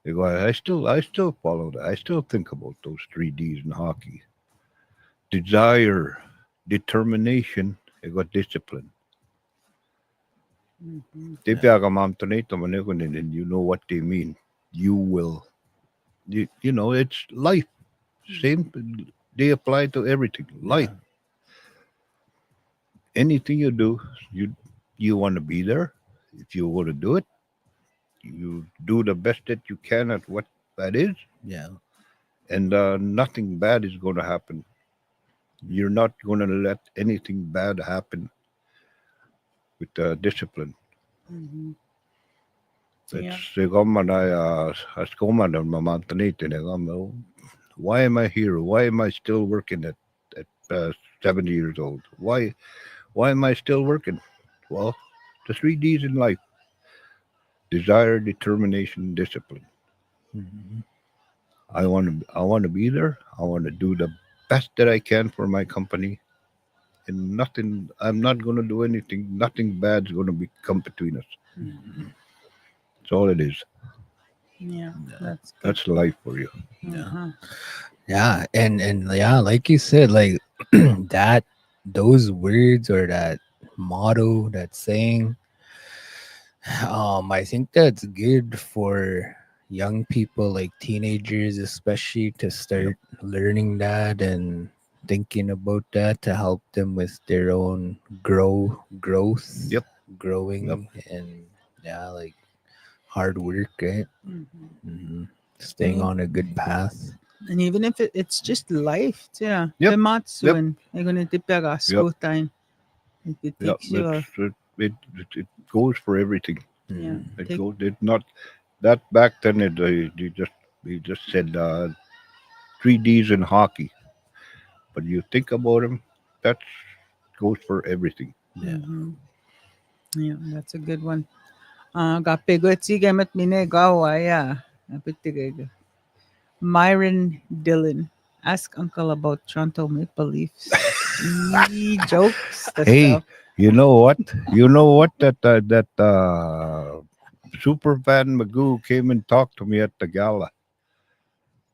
I still follow that. I still think about those three D's in hockey: desire, determination, and got discipline. Mm-hmm. And you know what they mean. You will, you know, it's life. Same, they apply to everything. Life. Yeah. Anything you do, you want to be there. If you want to do it, you do the best that you can at what that is, Yeah. and nothing bad is going to happen. You're not going to let anything bad happen with discipline. Mm-hmm. It's Yeah. why am I here? Why am I still working at 70 years old? Why am I still working? Well, the three D's in life: desire, determination, discipline. Mhm. I want to be there. I want to do the best that I can for my company, and nothing. I'm not going to do anything. Nothing bad's going to be come between us. Mm-hmm. Mhm. That's all it is. Yeah, Yeah. that's good. That's life for you. Yeah. Uh-huh. Yeah. And yeah, like you said, like that, those words or that motto, that saying, I think that's good for young people, like teenagers, especially to Yep. start learning that and thinking about that to help them with their own growth, Yep. Yep. growing, and yeah, like hard work, right? Mm-hmm. Hmm. And, Staying on a good path. and even if it's just life, yeah, Yep. Yep. pematsuin, I'm gonna Yep. school time. If it Yep. takes you a It goes for everything. yeah, Hmm. It take goes. It not that back then. You just said three D's in hockey, but you think about them, that goes for everything. Yeah. mm-hmm. Yeah, that's a good one. Kapigot si gamat mine gawaya. Napitigay. Myron Dillon. Ask Uncle about Toronto Maple Leafs. Jokes, the Hey, stuff. you know what? You know what? That super fan Magoo came and talked to me at the gala,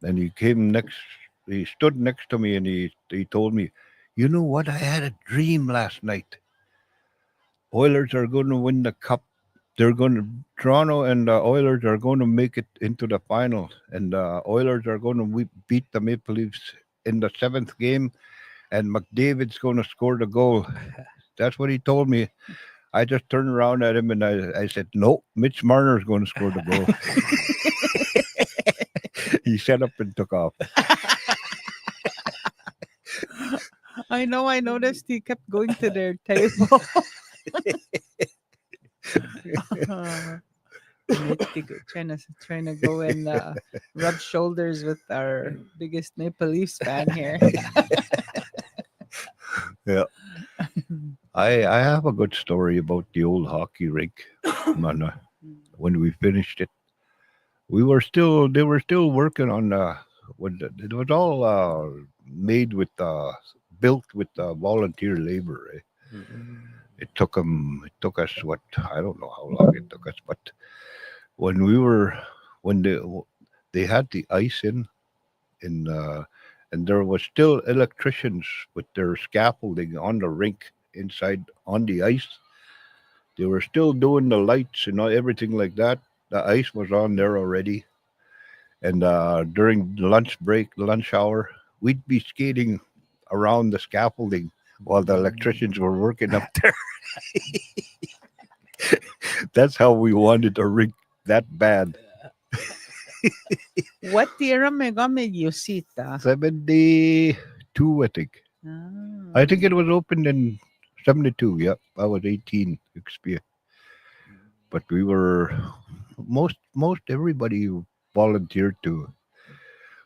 and he came next. He stood next to me, and he told me, "You know what? I had a dream last night. Oilers are going to win the cup. They're going to Toronto and Oilers are going to make it into the final, and Oilers are going to beat the Maple Leafs in the seventh game, and McDavid's going to score the goal." That's what he told me. I just turned around at him and I said, "No, Mitch Marner's going to score the goal." He set up and took off. I know, I noticed he kept going to their table. Uh, trying to go and rub shoulders with our biggest Maple Leafs fan here. Yeah, I have a good story about the old hockey rink. Man, when we finished it, they were still working on it was all made with built with volunteer labor. Eh? Mhm. It took us what, I don't know how long it took us, but when we were when they had the ice in and there was still electricians with their scaffolding on the rink inside on the ice. They were still doing the lights and everything like that. The ice was on there already, and during lunch break, lunch hour, we'd be skating around the scaffolding while the electricians were working up there. That's how we wanted a rink that bad. What tira mega mediosita? 72, I think. I think Ah. it was opened in 72. Yep, I was 18. But we were most everybody volunteered to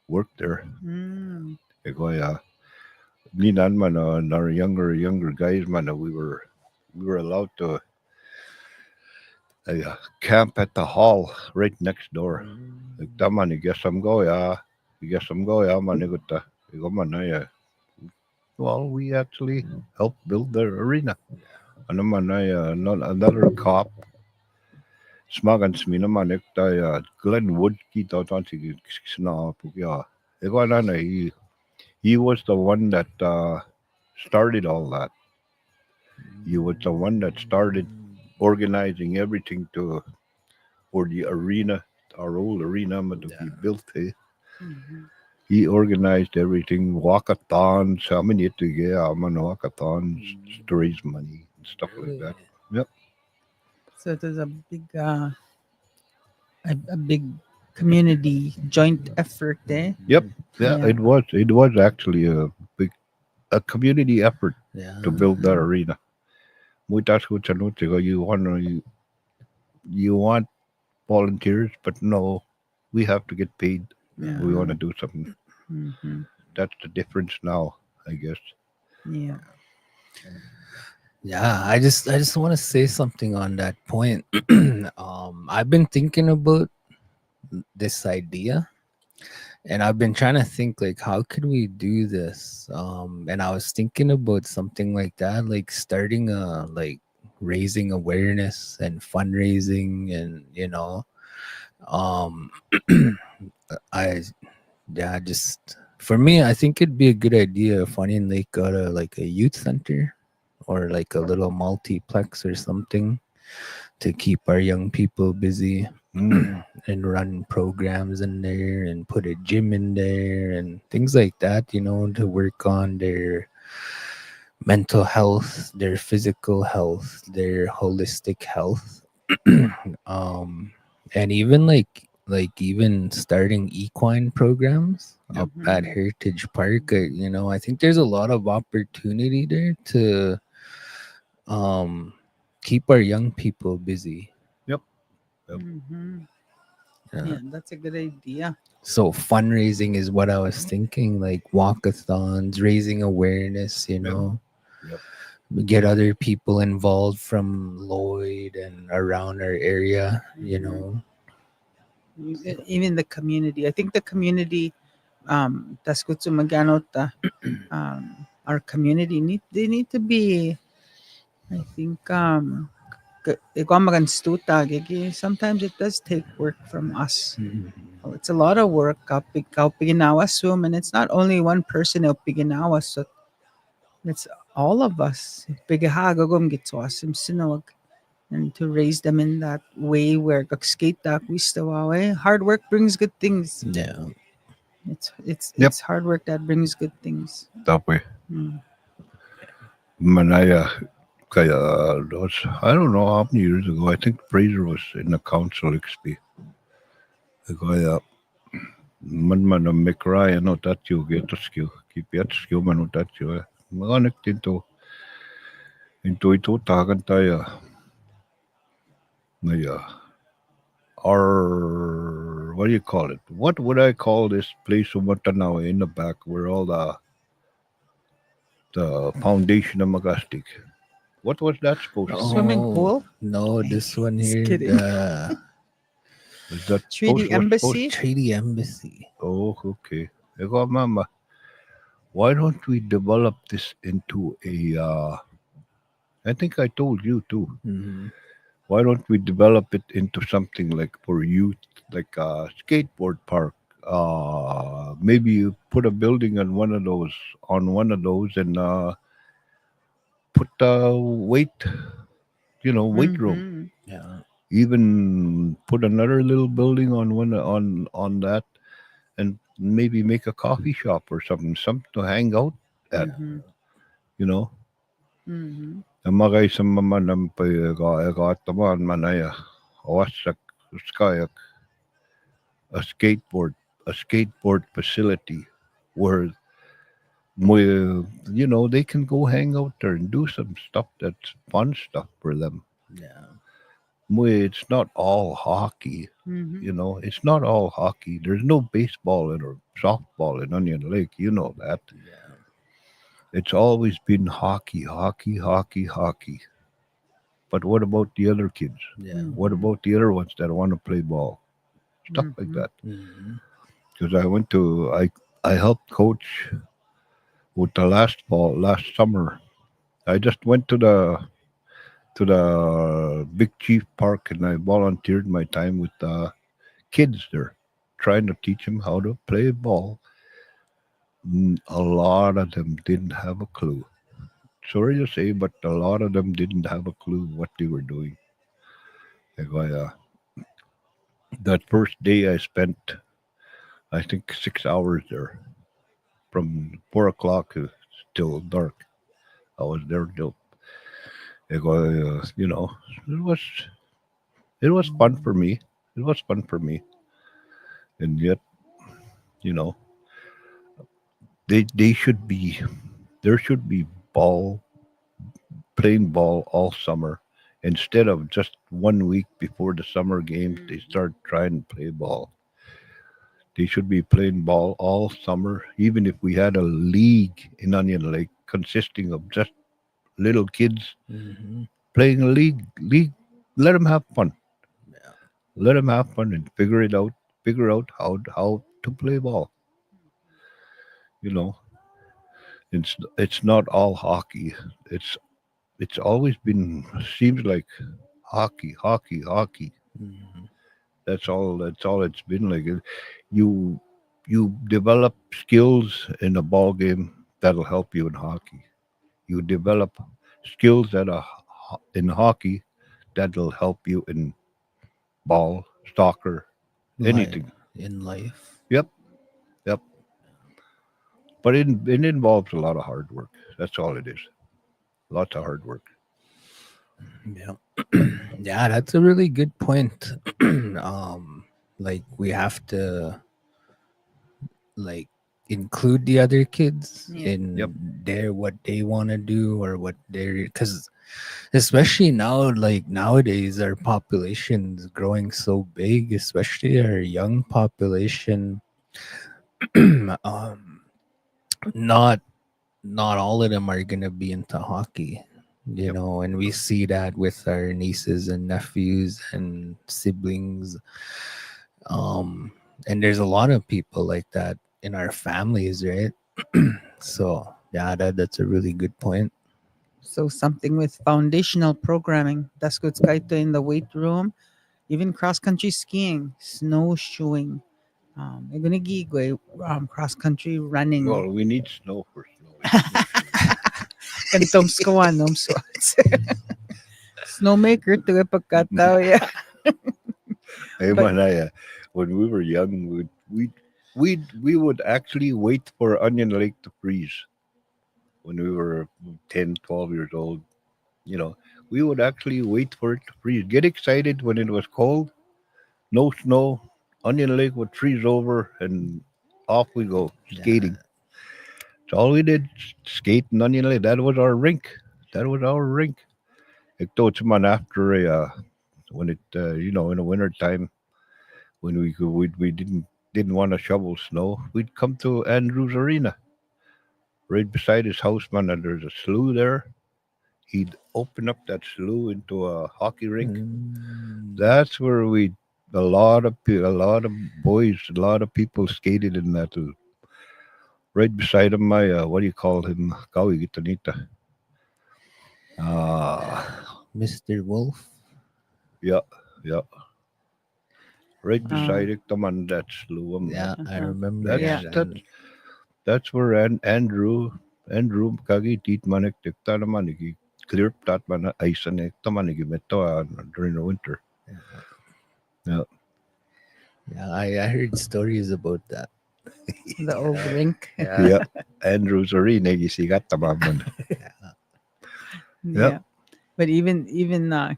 work there. Mm. Ikaw, Ninan man, our younger guys man, we were allowed to camp at the hall right next door. Like taman, I guess I'm go ya man, ikaw man, well, we actually helped build the arena. Ano man another cop smagan mi naman Glenwood kita tan si sna pugya. Ikaw na he was the one that started all that. He was the one that started organizing everything to for the arena, our old arena to be built. Mhm. He organized everything, walkathons, how many to get, walkathons to raise money and stuff like that. Yep, So it was a big community joint effort, eh? yep, yeah. Yeah. It was actually big a community effort Yeah. to build that arena. Muitas kuchanuti you want volunteers, but no, we have to get paid. We want to do something. Mm-hmm. That's the difference now, I guess. Yeah. Yeah, I just want to say something on that point. I've been thinking about this idea, and I've been trying to think like how could we do this? And I was thinking about something like that, like starting a like raising awareness and fundraising, and um, I yeah, just for me, I think it'd be a good idea if Onion Lake got a like a youth center or like a little multiplex or something to keep our young people busy Mm. and run programs in there and put a gym in there and things like that, to work on their mental health, their physical health, their holistic health. um and even like even starting equine programs Yep. up at Heritage Park. I think there's a lot of opportunity there to um keep our young people busy. Yep. Yep. Mm-hmm. Yeah. Yeah, that's a good idea. So fundraising is what I was thinking, like walkathons, raising awareness, Yep. get other people involved from Lloyd and around our area, Even the community. I think the community, tas kutsu maganot, our community they need to be. I think ikaw maganstuta, sometimes it does take work from us. Mhm. Oh, it's a lot of work. Piginawas, and it's not only one person who piginawas. So it's all of us. Pigahagagom gitwasim sinawag. And to raise them in that way where skate hard work brings good things. Yeah. Yep. It's hard work that brings good things. That way. Mm. Manaya kaya was I don't know how many years ago. I think Fraser was in the council XP. Kaya man McRae no tatyo get to skill. Keep yet skill man no tatyo. Maganik into ito tagan tayo. Ngaya our what do you call it? What would I call this place of Matanawa in the back where all the foundation of Magastic? What was that supposed to be? Swimming Oh pool? no, this one Just here, kidding. the Is that Treaty supposed was supposed? Embassy? Treaty Embassy. Oh, okay. Eko, Mama, why don't we develop this into a? I think I told you too. Mm-hmm. Why don't we develop it into something like for youth, like a skateboard park? Maybe you put a building on one of those, and put a weight room. Mm-hmm. Yeah. Even put another little building on one on that, and maybe make a coffee shop or something to hang out at. Mm-hmm. You know, Mm-hmm. ang mga sa mama ng taman manaya, wasak skayak a skateboard a skateboard facility where you know, they can go hang out there and do some stuff that's fun stuff for them. Yeah. It's not all hockey. Mhm. You know, it's not all hockey. There's no baseball or softball in Onion Lake. You know that. Yeah. It's always been hockey, hockey, hockey, hockey. But what about the other kids? Yeah. What Mhm. about the other ones that want to play ball? Stuff like Mhm. that. Mm-hmm. Because I helped coach with the last summer. I just went to the Big Chief Park and I volunteered my time with the kids there, trying to teach them how to play ball. A lot of them didn't have a clue. Sorry to say, but a lot of them didn't have a clue what they were doing. Like that first day I spent, I think, 6 hours there from 4 o'clock till dark. I was there till, you know, it was it was fun for Mhm. me. It was fun for me, and yet, you know, they should be there should be ball playing ball all summer instead of just 1 week before the summer games they Mhm. start trying to play ball. They should be playing ball all summer, even if we had a league in Onion Lake consisting of just little kids Mm-hmm. playing a league. Let them have fun. Yeah. Let them have fun and figure it out. Figure out how to play ball. You know, it's not all hockey. It's it's always been seems like hockey, hockey, hockey. Mm-hmm. That's all it's been like. You you develop skills in a ball game that'll help you in hockey. You develop skills in hockey that'll help you in ball, soccer, Like anything. in life. Yep, yep. But it involves a lot of hard work. That's all it is. Lots of hard work. Yeah. Yeah, that's a really good point. Like we have to like include the other kids Yeah. Yep. in their what they want to do or what they're because especially now like nowadays our population is growing so big, especially our young population. um not not all of them are gonna be into hockey, you Yep. know, and we see that with our nieces and nephews and siblings. um and there's a lot of people like that in our families, right? So yeah, that's a really good point. So something with foundational programming. That's good. Kaito in the weight room, even cross country skiing, snowshoeing, igunigigwe, cross country running. Well, we need snow for snowshoeing. Kantom skawan, nom swords. Snowmaker to a pagkatao, yeah. Hey, But Manaya, when we were young, we would actually wait for Onion Lake to freeze when we were 10, 12 years old. You know, we would actually wait for it to freeze. Get excited when it was cold, no snow. Onion Lake would freeze over, and off we go Yeah. skating. That's all we did. Skate in Onion Lake. That was our rink. That was our rink. Ito man after when it in the winter time when we didn't want to shovel snow, we'd come to Andrews Arena. Right beside his house, man, and there's a slough there. He'd open up that slough into a hockey rink. Mm. That's where a lot of boys, a lot of people skated in that. Right beside him, my what do you call him? Kawi Gitanita. Ah, Mr. Wolf. yeah, yeah. Right uh, beside it, the man that slew him, Yeah, man. I uh-huh. remember Yeah. that. That's And that's where Andrew kagi tit manik tikta naman iki clear tat man ice and ekta man iki meto during the winter. yeah, Yeah. yeah, I heard stories about that. The old Yeah, rink. yeah, Yeah. Andrew's arena gisigat tamaman. yeah. Yep. Yeah. But even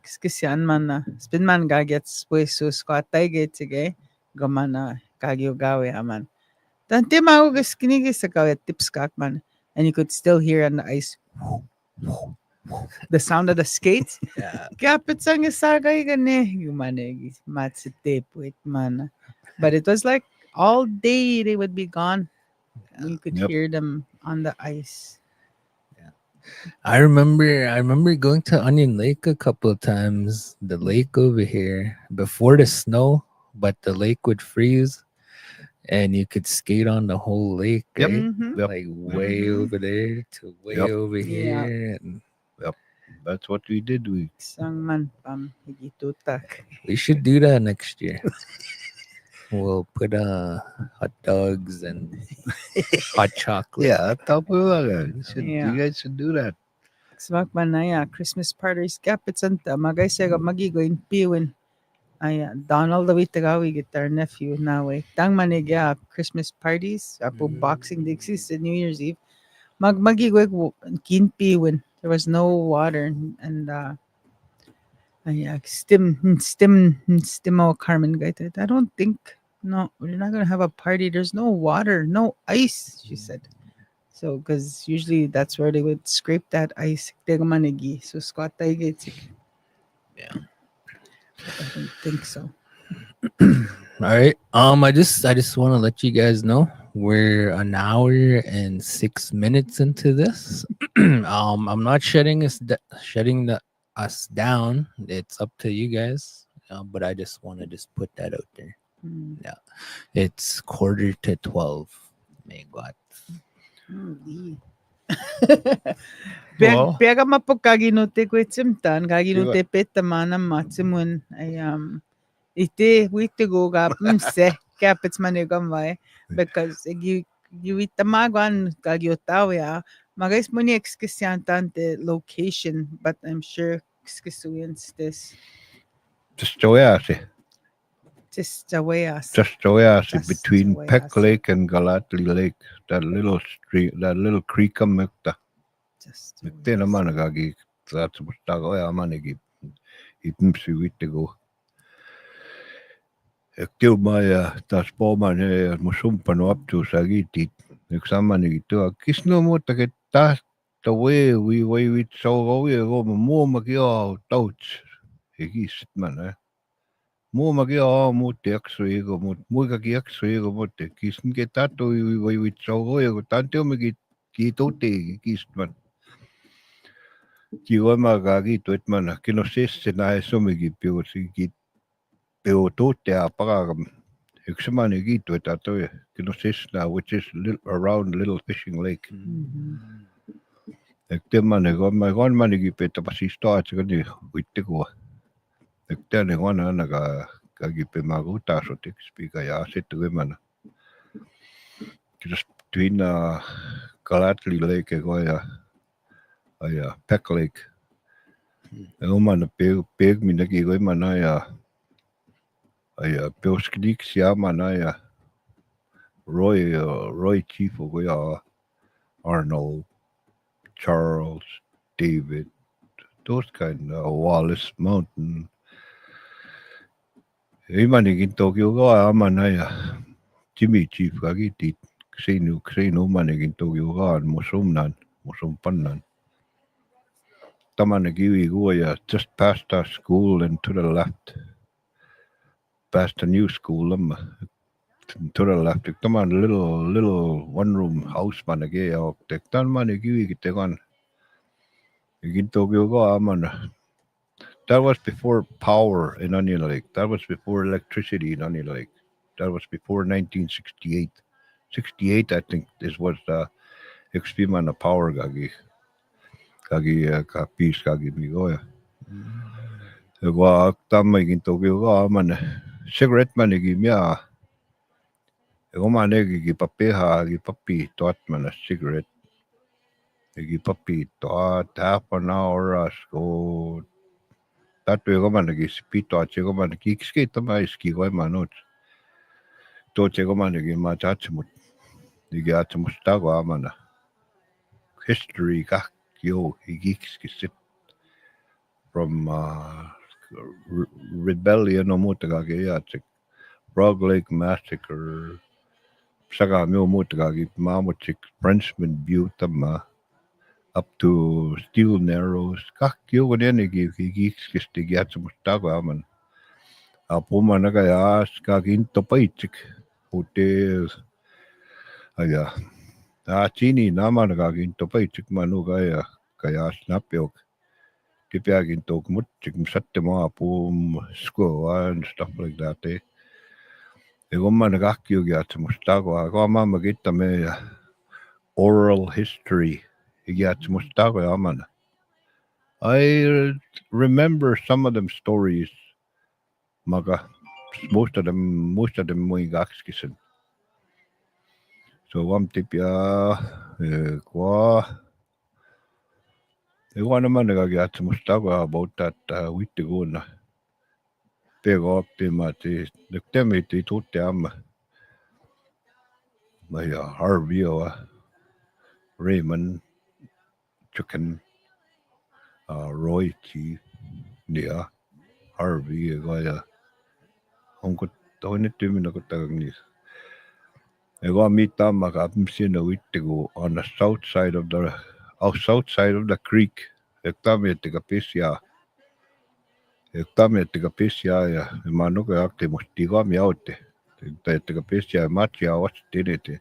kiskisyan man na spin man gagets pues sus kwatay get sige gamana kagyo gawe aman. Tanti mau gas kinigi sa kawet tips kak man. and you could still hear on the ice the sound of the skates. Yeah. Kapit sang isagay gani yumanegi matsite puit mana. But it was like all day they would be gone. You could Yep. hear them on the ice. I remember going to Onion Lake a couple of times. The lake over here before the snow, but the lake would freeze and you could skate on the whole lake, Yep. right? Mm-hmm. Yep. Like way Mhm. over there to way Yep. over Yeah. here. And Yep. That's what we did. We Sang man pam higitutak. we should do that next year. We'll put hot dogs and hot chocolate. yeah, I thought we were Yeah. you guys should do that. Smak man na ya Christmas parties kapit santa magay sega magigoin piwin. Ay Donald the Witagawi get our nephew now way. Tang manigya Christmas parties apo Boxing Dixie sa New Year's Eve. Magigoy kin piwin. There was no water and stimo Carmen gaited. I don't think no, we're not gonna have a party. There's no water, no ice, she said. So, because usually that's where they would scrape that ice. Tegamanigi. So, squat gets Yeah. but I don't think so. All right. I just want to let you guys know we're an hour and 6 minutes into this. I'm not shutting us down. It's up to you guys. But I just want to just put that out there. Hmm. Yeah. It's 11:45. My God. Hmm. Well, Pega mapokaginote kwetsimtan, kaginote petamana matsimun. Ite wite go gap se kapits manigamay because you itamagwan kagyotawa magais mo ni excusantante location, but I'm sure excusuyans this just Joyasi. just awayas. Just Joyasi Just between Peck Joyasi. Lake and Galatli Lake. That little stream, that little creek mukta. Just Tena managagi. That's what Tagoya manigi. Ipmsi witego. Ektil maya tas poman musumpan up to sagiti. Examani to kisno mota tas the way we so we go more magio touch. Higis man Mo magia mo te akso ego mo mo ka ki akso ego mo te kisn ke tato I we chogo ego tante o me ki to te kisman ki o ma ga ki to et mana ki no ses se na eso me ki pe o si ki pe o to te a para Examane ki to tato e ki no ses na which is around Little Fishing Lake. Mhm. Ek te mane go ma gon mane ki pe ta pasi sto a te ni witte ko. Ek te ne gon ana ka ki pe ma go ta so te spika ya se te mana. Just between Galatli Lake and Peck Lake. Man peg mi nagi go man Pilsknik sia man Roy Chief go Arnold, Charles, David, those kind Wallace Mountain. Man in Tokyo go man Jimmy Chief kagi tit Xenu man in Tokyo go musum pannan. Tamanagiwi Guya, just past our school and to the left, past the new school, to the left. Come on, little one room house managay out. Tektan managiwi kitegan. Gintogo aman. That was before power in Onion Lake. That was before electricity in Onion Lake. That was before 1968. 68, I think, is what Expiman the power kapis gagi migoya. Gua tama ginto gua man cigarette man gi mia go man gi papeha gi papi tot man a cigarette gi papi tot half an hour as go that way go man gi speed tot go man gi skate ma ski go man not to go man gi ma chachmut gi atmut ta go man history ka yo gi sit from rebellion no mutaga gi Frog Lake Massacre, Saka meu mutagagi mamuchik Frenchman view tama up to Steel Narrows. Kakyo ganyanigi kikikistig yatsamustago aman. Apuma nagayas kagin topaichik. Hotel aya. Chini nama nagagin topaichik manugaya kaya snapyok. Kipiagin tok mutchik msattema apum school and stuff like that. Egomma nagakyo yatsamustago. Agoma magita me oral history. Yatsamustago aman. I remember some of them stories, maga. Most of them muy gakskisen. So tipya kwa naman nagagyat sa mustawa about that witigo na pero up ti mati nagtemi ti tuti am may Harvey o Raymond Chicken Roy T niya Harvey gaya hongkot tawin ito yung nakatagag niya. Ego amita makapimsin na witigo on the south side of the creek. Ektami tiga pisya. Ektami tiga pisya ya. Mano ka akte mustigo mi aute. Tiga pisya machi awas tiniti.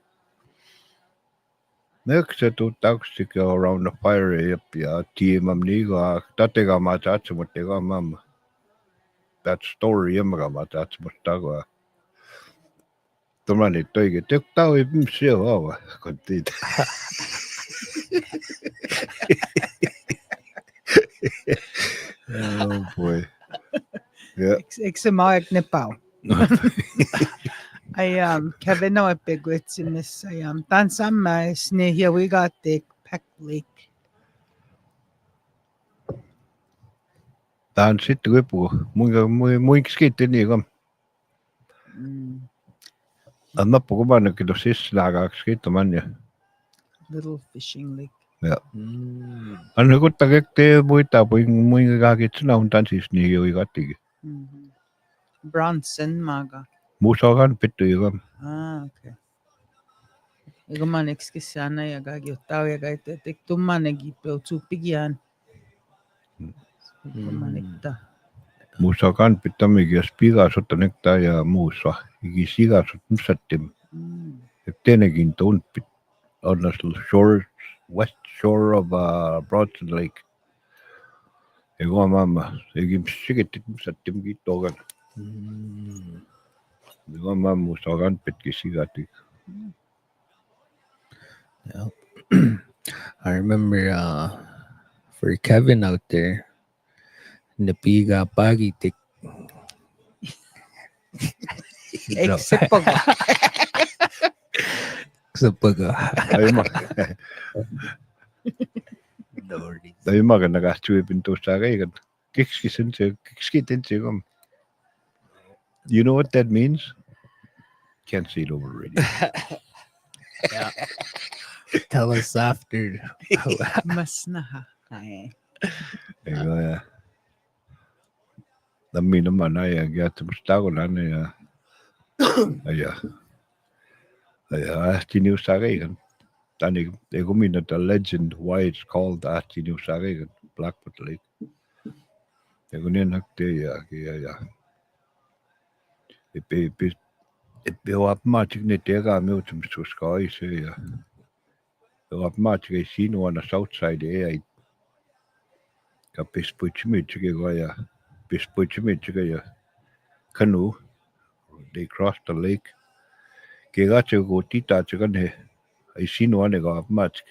Next to toxic around the fire up ya. Ti mamnigo tatega matatsu mutigo mam. That story yamaga matatsu mustago. Tomani toige tek tau ipimsya wawa. Kontit. Oh boy. Yeah. Examaik Nepal. Kevin no epigwits in this. Tansam sne here we got the Peck Lake. Tan sit ripu. Muy skit ni gam. Anna pogba na kido sis laga skit man ya. Little fishing lake. Yeah. Ano ko tagak te muy tapo muy gagit na untan sis ni yo igati. Bronson maga. Musagan pitu gam. Okay. Ego man exkisana ya gagi otaw ya gaite tek tuman nagipel tupigyan. Kumanekta. Musagan pitami gi spiga sotanekta ya musa. Igi siga sotmsattim. Tenegin ton pit on the shore west shore of Bronson Lake. Ego mama igi sigitit msattim gi togan. Ego mama musagan pit gi sigati. Yeah. I remember for Kevin out there, napiga pagitik. Excepaga. Tayo maga nagastuwe pinto sa kaya kikskitin siya. You know what that means? Can't say it over radio. Yeah. Tell us after. Mas na ha. Kaya dami naman ay agyat sa mustago na niya. Ay tiniw sa kaya. Tani egumina the legend why it's called tiniw sa kaya Blackfoot Lake. Egunin hakte ya kaya. Ipe wap matik ni tega mi utum suskai se ya. Wap matik ay sino on the south side ay ka pispuchimi chige goya. Pispuchimi chige ya. Canoe. They crossed the lake. Kega go tita chigane. I seen one go much.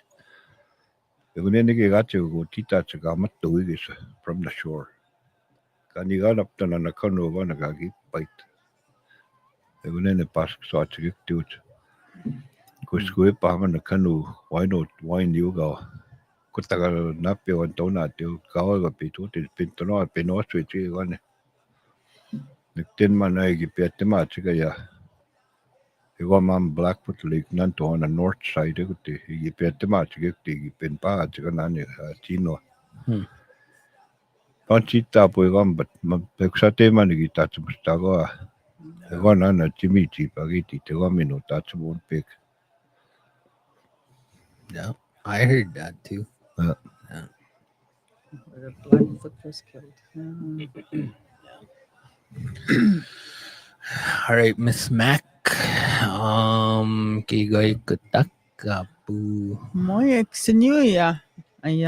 Egunin kega go tita chigamatu from the shore. Can you got up to the canoe one gagi bite? Egunin pask saw chig to it. Kuskuip on the canoe. Why not wine you go? Kutaga napio and donut to go a bit to it. Pinto pinot with you one. The tin man I give it the match. Ego mam Blackfoot Lake nanto on the north side eguti igi pete match eguti pen pa chiganani chino. Panchita po igam but peksate man igi tatsustago Wana na chimichi pagiti te wamino that's one pick. Yeah, I heard that too. Uh, Yeah. Where the Blackfoot was killed. All right, Miss Mac. Kigoy kutak kapu. Moje ksenjuja. Ai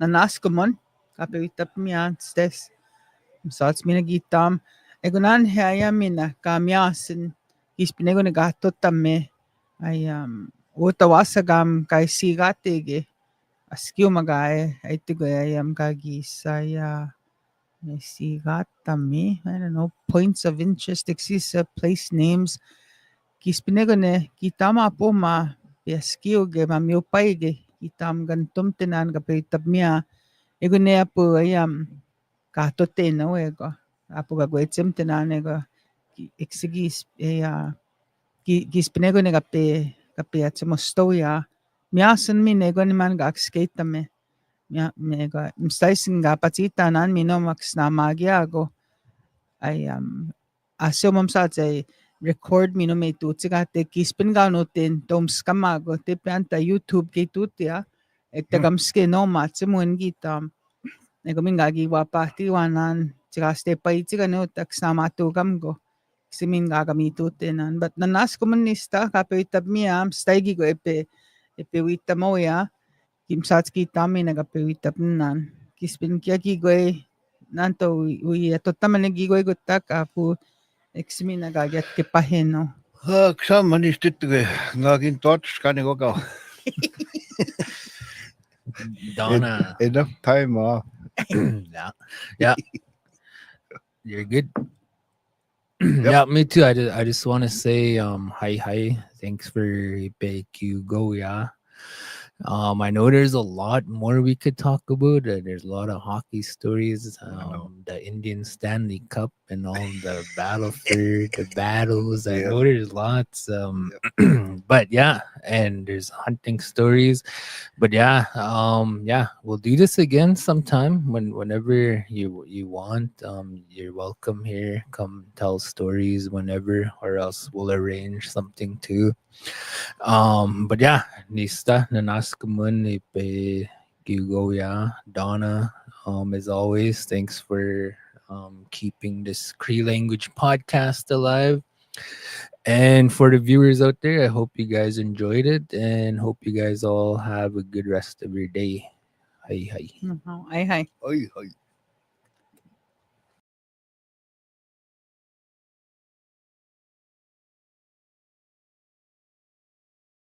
nanaskomon. Kapevitap mian stes. Saats mina gitam. Egunan heaya mina kamiasin. Ispinego negatotamme. Ai utawasagam kai sigatege. Askiu magae. Aitigo ayam kagi saya. Sigatame. I don't know. Points of interest. Exisa place names. Kispinego ne kitama po ma. Piaskiu ge ma miupai ge. Kitam gantum tenan kapitab mia. Ego ne apo ayam. Kahtote no ego. Apo gagwetsem tenan ego. Exigis gispinego ne kape atsemostoya. Miasan mi nego ni man gakskatame. Mega mstaisin gapatita nan mino max na magiago. Ay asyo mom sa ay record mino may tutsiga te kispin ga no ten toms kamago te planta YouTube kay tutia. Tagamske no matsemun gitam. Nagamin gagi wapati wanan tsika step pa itsika no tak samatu gamgo. Simin gagamito tenan. But nanas komunista kapitab miam staigi go epe wita mo ya. Kimsatski tami nagapewitap nan. Kispin kia gigoy nanto ui totaman gigoy gutak apu eksimi nagagyat kepaheno. Sama ni stittige ngagin tots kan ik ook al. Donna. Enough time Yeah. Yeah. You're good. Yeah, me too. I just want to say hi. Thanks for PQ go, yeah. I know there's a lot more we could talk about. There's a lot of hockey stories, the Indian Stanley Cup, and all the battlefield, the battles. I know there's lots. But yeah, and there's hunting stories. But yeah, we'll do this again sometime whenever you want. You're welcome here. Come tell stories whenever, or else we'll arrange something too. But yeah, Nista Nanaskamun Ipe Gugoya Donna. As always, thanks for keeping this Cree language podcast alive. And for the viewers out there, I hope you guys enjoyed it and hope you guys all have a good rest of your day. Hi hi. Ay, ay. Oy, oy.